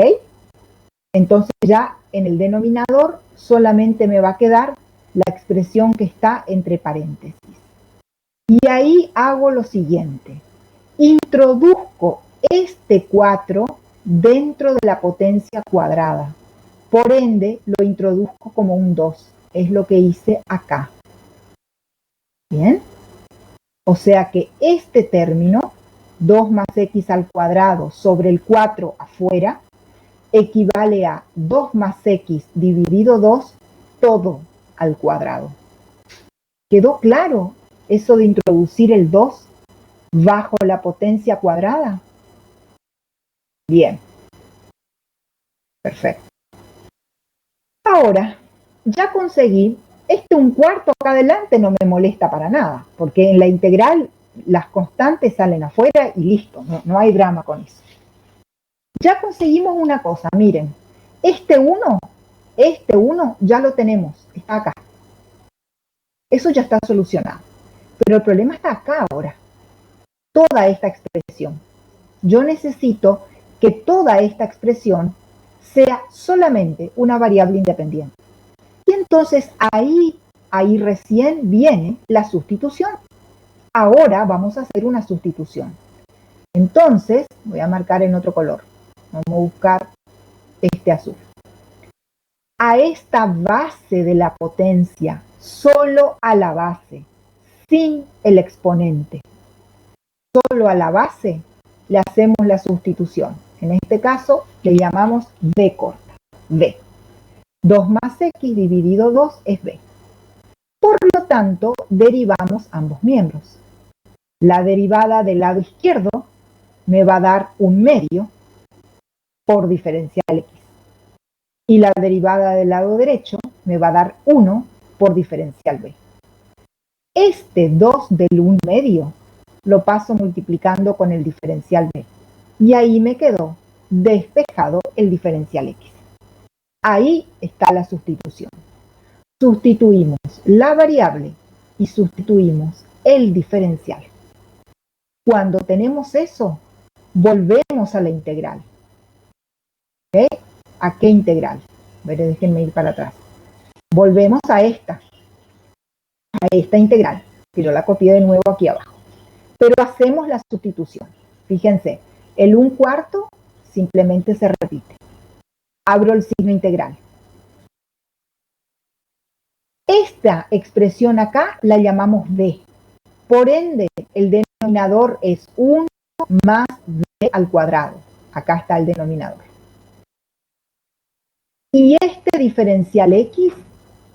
Entonces ya en el denominador solamente me va a quedar la expresión que está entre paréntesis. Y ahí hago lo siguiente. Introduzco este 4 dentro de la potencia cuadrada. Por ende, lo introduzco como un 2. Es lo que hice acá. ¿Bien? O sea que este término, 2 más x al cuadrado sobre el 4 afuera, equivale a 2 más x dividido 2, todo al cuadrado. ¿Quedó claro eso de introducir el 2 bajo la potencia cuadrada? Bien. Perfecto. Ahora, ya conseguí, un cuarto acá adelante no me molesta para nada, porque en la integral las constantes salen afuera y listo, no hay drama con eso. Ya conseguimos una cosa, miren, este 1 ya lo tenemos, está acá. Eso ya está solucionado. Pero el problema está acá ahora. Toda esta expresión. Yo necesito que toda esta expresión sea solamente una variable independiente. Y entonces ahí recién viene la sustitución. Ahora vamos a hacer una sustitución. Entonces, voy a marcar en otro color. Vamos a buscar este azul. A esta base de la potencia, solo a la base, sin el exponente, solo a la base, le hacemos la sustitución. En este caso, le llamamos b corta, b. 2 más x dividido 2 es b. Por lo tanto, derivamos ambos miembros. La derivada del lado izquierdo me va a dar un medio por diferencial x. Y la derivada del lado derecho me va a dar 1 por diferencial b. Este 2 del 1 medio lo paso multiplicando con el diferencial b. Y ahí me quedó despejado el diferencial x. Ahí está la sustitución. Sustituimos la variable y sustituimos el diferencial. Cuando tenemos eso, volvemos a la integral. ¿Ok? ¿A qué integral? A ver, déjenme ir para atrás. Volvemos a esta integral, que yo la copié de nuevo aquí abajo. Pero hacemos la sustitución. Fíjense, el 1/4 simplemente se repite. Abro el signo integral. Esta expresión acá la llamamos b. Por ende, el denominador es 1 más b al cuadrado. Acá está el denominador. Y este diferencial x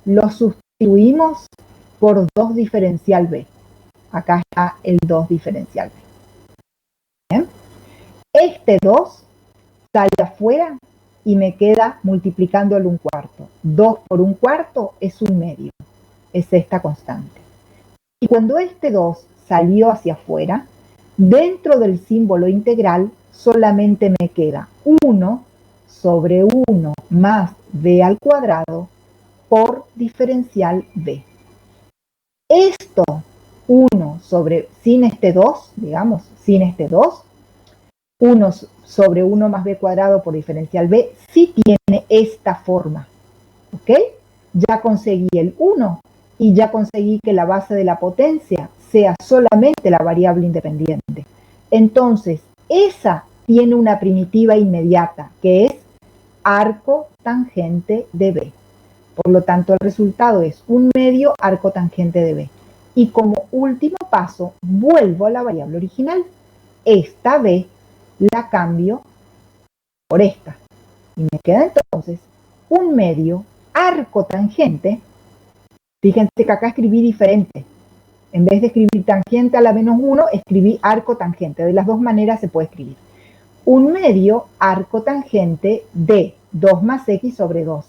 lo sustituimos por 2 diferencial b. Acá está el 2 diferencial b. ¿Bien? Este 2 sale afuera y me queda multiplicando el 1/4. 2 por 1/4 es 1 medio. Es esta constante. Y cuando este 2 salió hacia afuera, dentro del símbolo integral solamente me queda 1 sobre 1 más b al cuadrado por diferencial b. Esto, 1 sobre, sin este 2, digamos, sin este 2, 1 sobre 1 más b cuadrado por diferencial b, sí tiene esta forma. ¿Ok? Ya conseguí el 1 y ya conseguí que la base de la potencia sea solamente la variable independiente. Entonces, esa tiene una primitiva inmediata, que es arco tangente de b. Por lo tanto, el resultado es 1 medio arco tangente de b. Y como último paso, vuelvo a la variable original. Esta b la cambio por esta. Y me queda entonces 1 medio arco tangente. Fíjense que acá escribí diferente. En vez de escribir tangente a la menos 1, escribí arco tangente. De las dos maneras se puede escribir. 1 medio arco tangente de 2 más x sobre 2.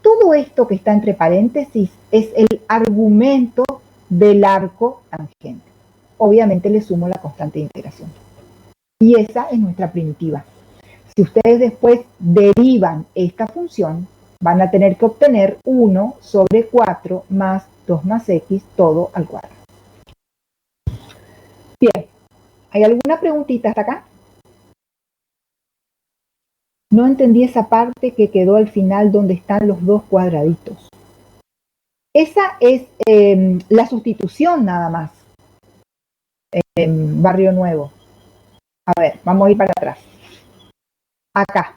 Todo esto que está entre paréntesis es el argumento del arco tangente. Obviamente le sumo la constante de integración. Y esa es nuestra primitiva. Si ustedes después derivan esta función, van a tener que obtener 1 sobre 4 más 2 más x todo al cuadrado. Bien, ¿hay alguna preguntita hasta acá? No entendí esa parte que quedó al final donde están los dos cuadraditos. Esa es la sustitución nada más. Barrio Nuevo. A ver, vamos a ir para atrás. Acá.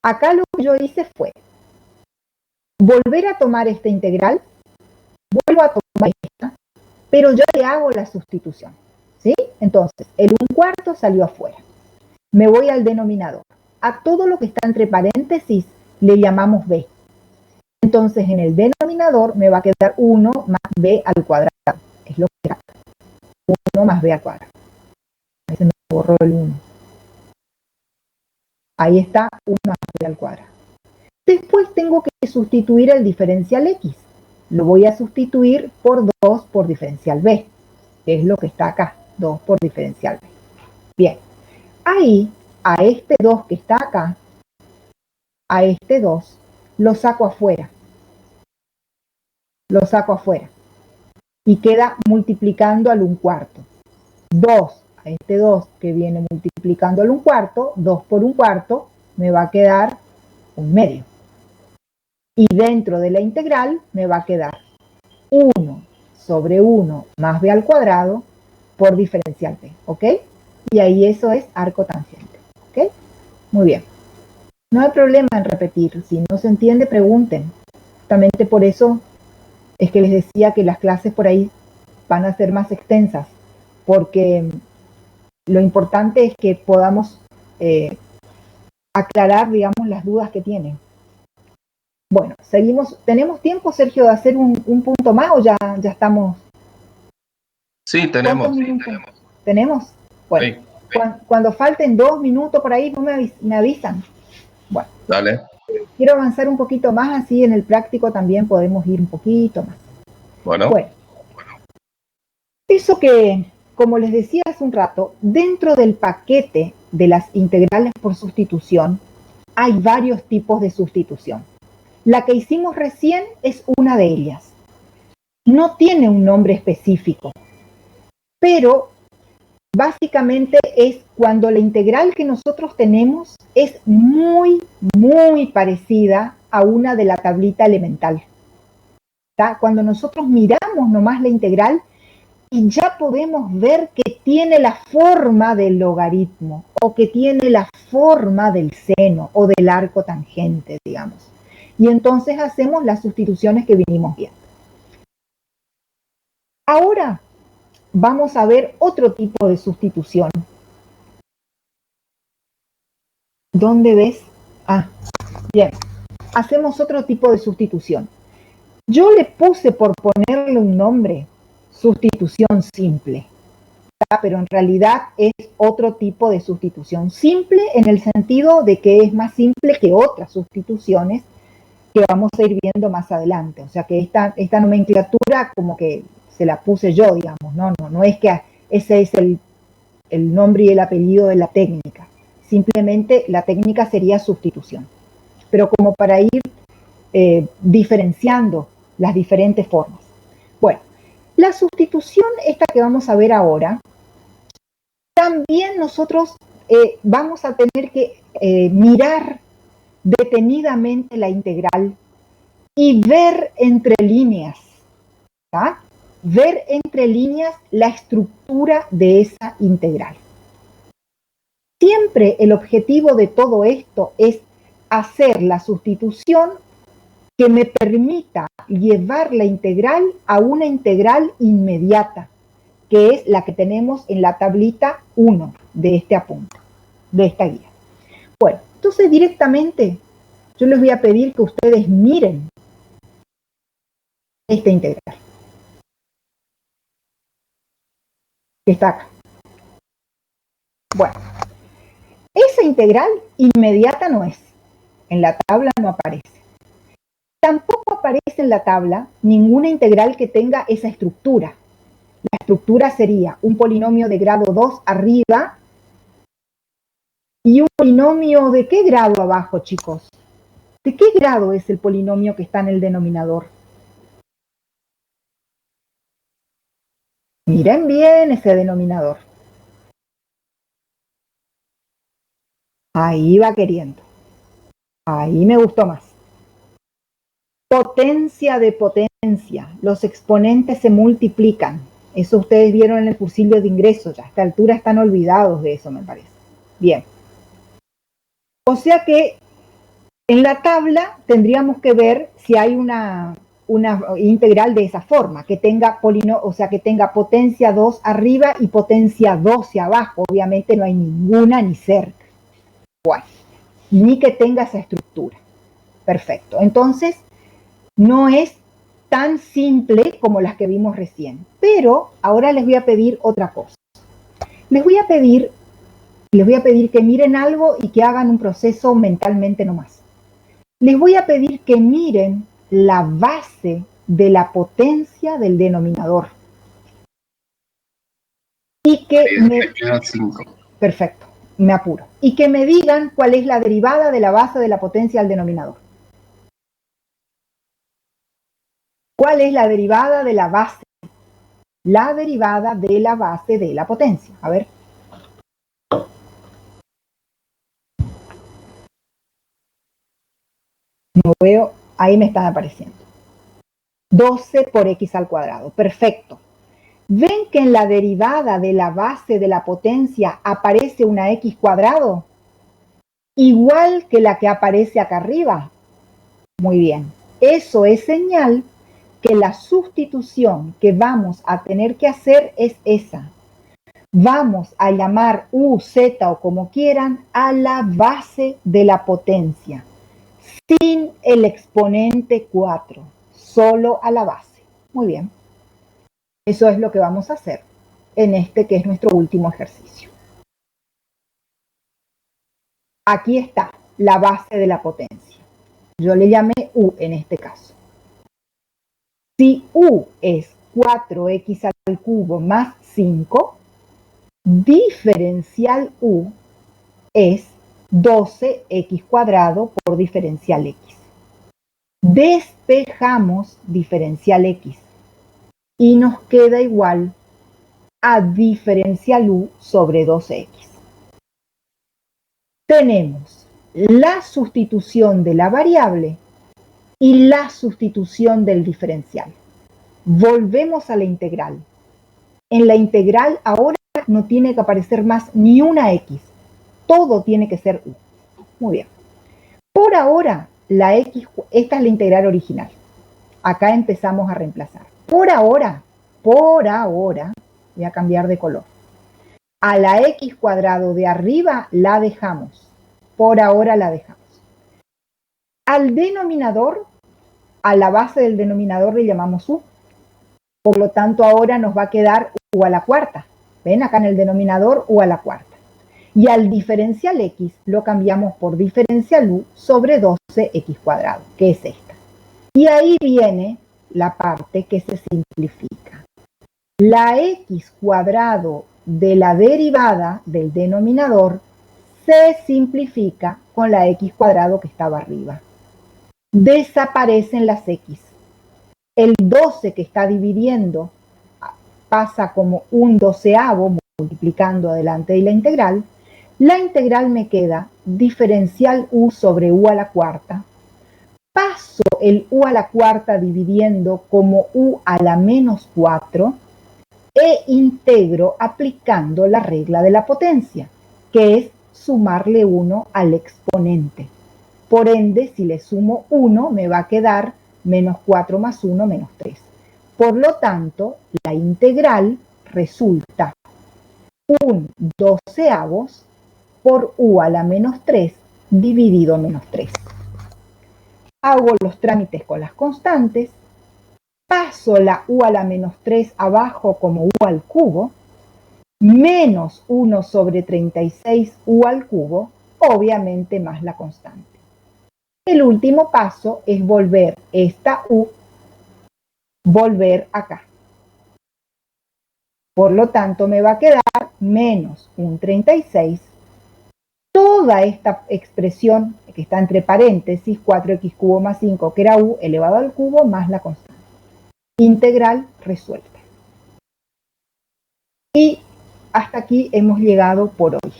Acá lo que yo hice fue volver a tomar esta integral, vuelvo a tomar esta, pero yo le hago la sustitución. ¿Sí? Entonces, el 1/4 salió afuera. Me voy al denominador. A todo lo que está entre paréntesis le llamamos b. Entonces, en el denominador me va a quedar 1 más b al cuadrado. Es lo que era. 1 más b al cuadrado. Ahí se me borró el 1. Ahí está 1 más b al cuadrado. Después tengo que sustituir el diferencial x. Lo voy a sustituir por 2 por diferencial b. Que es lo que está acá. 2 por diferencial b. Bien. Ahí, a este 2 que está acá, a este 2, lo saco afuera. Lo saco afuera. Y queda multiplicando al 1/4. 2, a este 2 que viene multiplicando al 1/4, 2 por 1/4, me va a quedar 1 medio. Y dentro de la integral me va a quedar 1 sobre 1 más b al cuadrado por diferencial b. ¿Ok? Y ahí eso es arco tangente. ¿Ok? Muy bien. No hay problema en repetir. Si no se entiende, pregunten. Justamente por eso es que les decía que las clases por ahí van a ser más extensas, porque lo importante es que podamos aclarar, digamos, las dudas que tienen. Bueno, seguimos. ¿Tenemos tiempo, Sergio, de hacer un punto más o ya estamos? Sí, tenemos. ¿Tenemos? Bueno, sí. Cuando falten 2 minutos por ahí, ¿no me avisan? Bueno. Dale. quiero avanzar un poquito más, así en el práctico también podemos ir un poquito más. Bueno, eso que, como les decía hace un rato, dentro del paquete de las integrales por sustitución hay varios tipos de sustitución. La que hicimos recién es una de ellas. No tiene un nombre específico, pero básicamente es cuando la integral que nosotros tenemos es muy, muy parecida a una de la tablita elemental. ¿Tá? Cuando nosotros miramos nomás la integral y ya podemos ver que tiene la forma del logaritmo o que tiene la forma del seno o del arco tangente, digamos. Y entonces hacemos las sustituciones que vinimos viendo. Ahora vamos a ver otro tipo de sustitución. ¿Dónde ves? Ah, bien. Hacemos otro tipo de sustitución. Yo le puse por ponerle un nombre, sustitución simple, pero en realidad es otro tipo de sustitución simple en el sentido de que es más simple que otras sustituciones que vamos a ir viendo más adelante. O sea que esta nomenclatura como que se la puse yo, digamos, no es que ese es el nombre y el apellido de la técnica. Simplemente la técnica sería sustitución. Pero como para ir diferenciando las diferentes formas. Bueno, la sustitución, esta que vamos a ver ahora, también nosotros vamos a tener que mirar detenidamente la integral y ver entre líneas, ¿tá? Ver entre líneas la estructura de esa integral. Siempre el objetivo de todo esto es hacer la sustitución que me permita llevar la integral a una integral inmediata, que es la que tenemos en la tablita 1 de este apunte, de esta guía. Bueno, entonces directamente yo les voy a pedir que ustedes miren esta integral, que está acá. Bueno, esa integral inmediata no es, en la tabla no aparece. Tampoco aparece en la tabla ninguna integral que tenga esa estructura. La estructura sería un polinomio de grado 2 arriba y un polinomio ¿de qué grado abajo, chicos? ¿De qué grado es el polinomio que está en el denominador? Miren bien ese denominador. Ahí va queriendo. Ahí me gustó más. Potencia de potencia. Los exponentes se multiplican. Eso ustedes vieron en el cursillo de ingresos. Ya a esta altura están olvidados de eso, me parece. Bien. O sea que en la tabla tendríamos que ver si hay una integral de esa forma, que tenga o sea, que tenga potencia 2 arriba y potencia 12 abajo. Obviamente no hay ninguna ni cerca. Bueno, ni que tenga esa estructura. Perfecto. Entonces, no es tan simple como las que vimos recién. Pero ahora les voy a pedir otra cosa. Les voy a pedir que miren algo y que hagan un proceso mentalmente nomás. Les voy a pedir que miren la base de la potencia del denominador. Y que Perfecto, me apuro. Y que me digan cuál es la derivada de la base de la potencia del denominador. ¿Cuál es la derivada de la base? La derivada de la base de la potencia. A ver. No veo, ahí me están apareciendo. 12 por x al cuadrado. Perfecto. ¿Ven que en la derivada de la base de la potencia aparece una x cuadrado? Igual que la que aparece acá arriba. Muy bien. Eso es señal que la sustitución que vamos a tener que hacer es esa. Vamos a llamar u, z o como quieran a la base de la potencia, sin el exponente 4, solo a la base. Muy bien. Eso es lo que vamos a hacer en este que es nuestro último ejercicio. Aquí está la base de la potencia. Yo le llamé u en este caso. Si u es 4x al cubo más 5, diferencial u es 12x cuadrado por diferencial x. Despejamos diferencial x y nos queda igual a diferencial u sobre 12x. Tenemos la sustitución de la variable y la sustitución del diferencial. Volvemos a la integral. En la integral ahora no tiene que aparecer más ni una x. Todo tiene que ser u. Muy bien. Por ahora, la x, esta es la integral original. Acá empezamos a reemplazar. Por ahora, voy a cambiar de color. A la x cuadrado de arriba la dejamos. Por ahora la dejamos. Al denominador, a la base del denominador le llamamos u. Por lo tanto, ahora nos va a quedar u a la cuarta. ¿Ven? Acá en el denominador, u a la cuarta. Y al diferencial x lo cambiamos por diferencial u sobre 12x cuadrado, que es esta. Y ahí viene la parte que se simplifica. La x cuadrado de la derivada del denominador se simplifica con la x cuadrado que estaba arriba. Desaparecen las x. El 12 que está dividiendo pasa como un doceavo, multiplicando adelante de la integral. La integral me queda diferencial u sobre u a la cuarta. Paso el u a la cuarta dividiendo como u a la menos 4 e integro aplicando la regla de la potencia, que es sumarle 1 al exponente. Por ende, si le sumo 1, me va a quedar menos 4 más 1, menos 3. Por lo tanto, la integral resulta un doceavos por u a la menos 3 dividido menos 3. Hago los trámites con las constantes, paso la u a la menos 3 abajo como u al cubo, menos 1 sobre 36 u al cubo, obviamente más la constante. El último paso es volver esta u, volver acá. Por lo tanto, me va a quedar menos un 36. Toda esta expresión que está entre paréntesis, 4x cubo más 5, que era u elevado al cubo, más la constante. Integral resuelta. Y hasta aquí hemos llegado por hoy.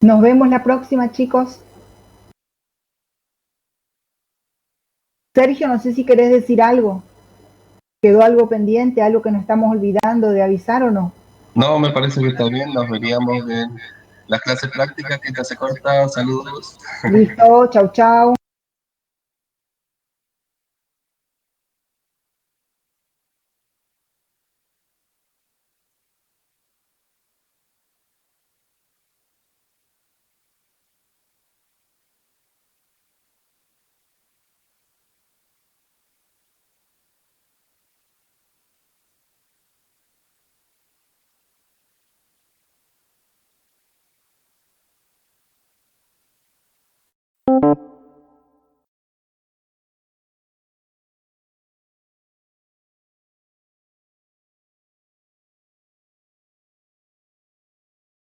Nos vemos la próxima, chicos. Sergio, no sé si querés decir algo. ¿Quedó algo pendiente, algo que nos estamos olvidando de avisar o no? No, me parece que está bien. Nos veríamos en las clases prácticas que te hace corta. Saludos. Listo, chau, chau.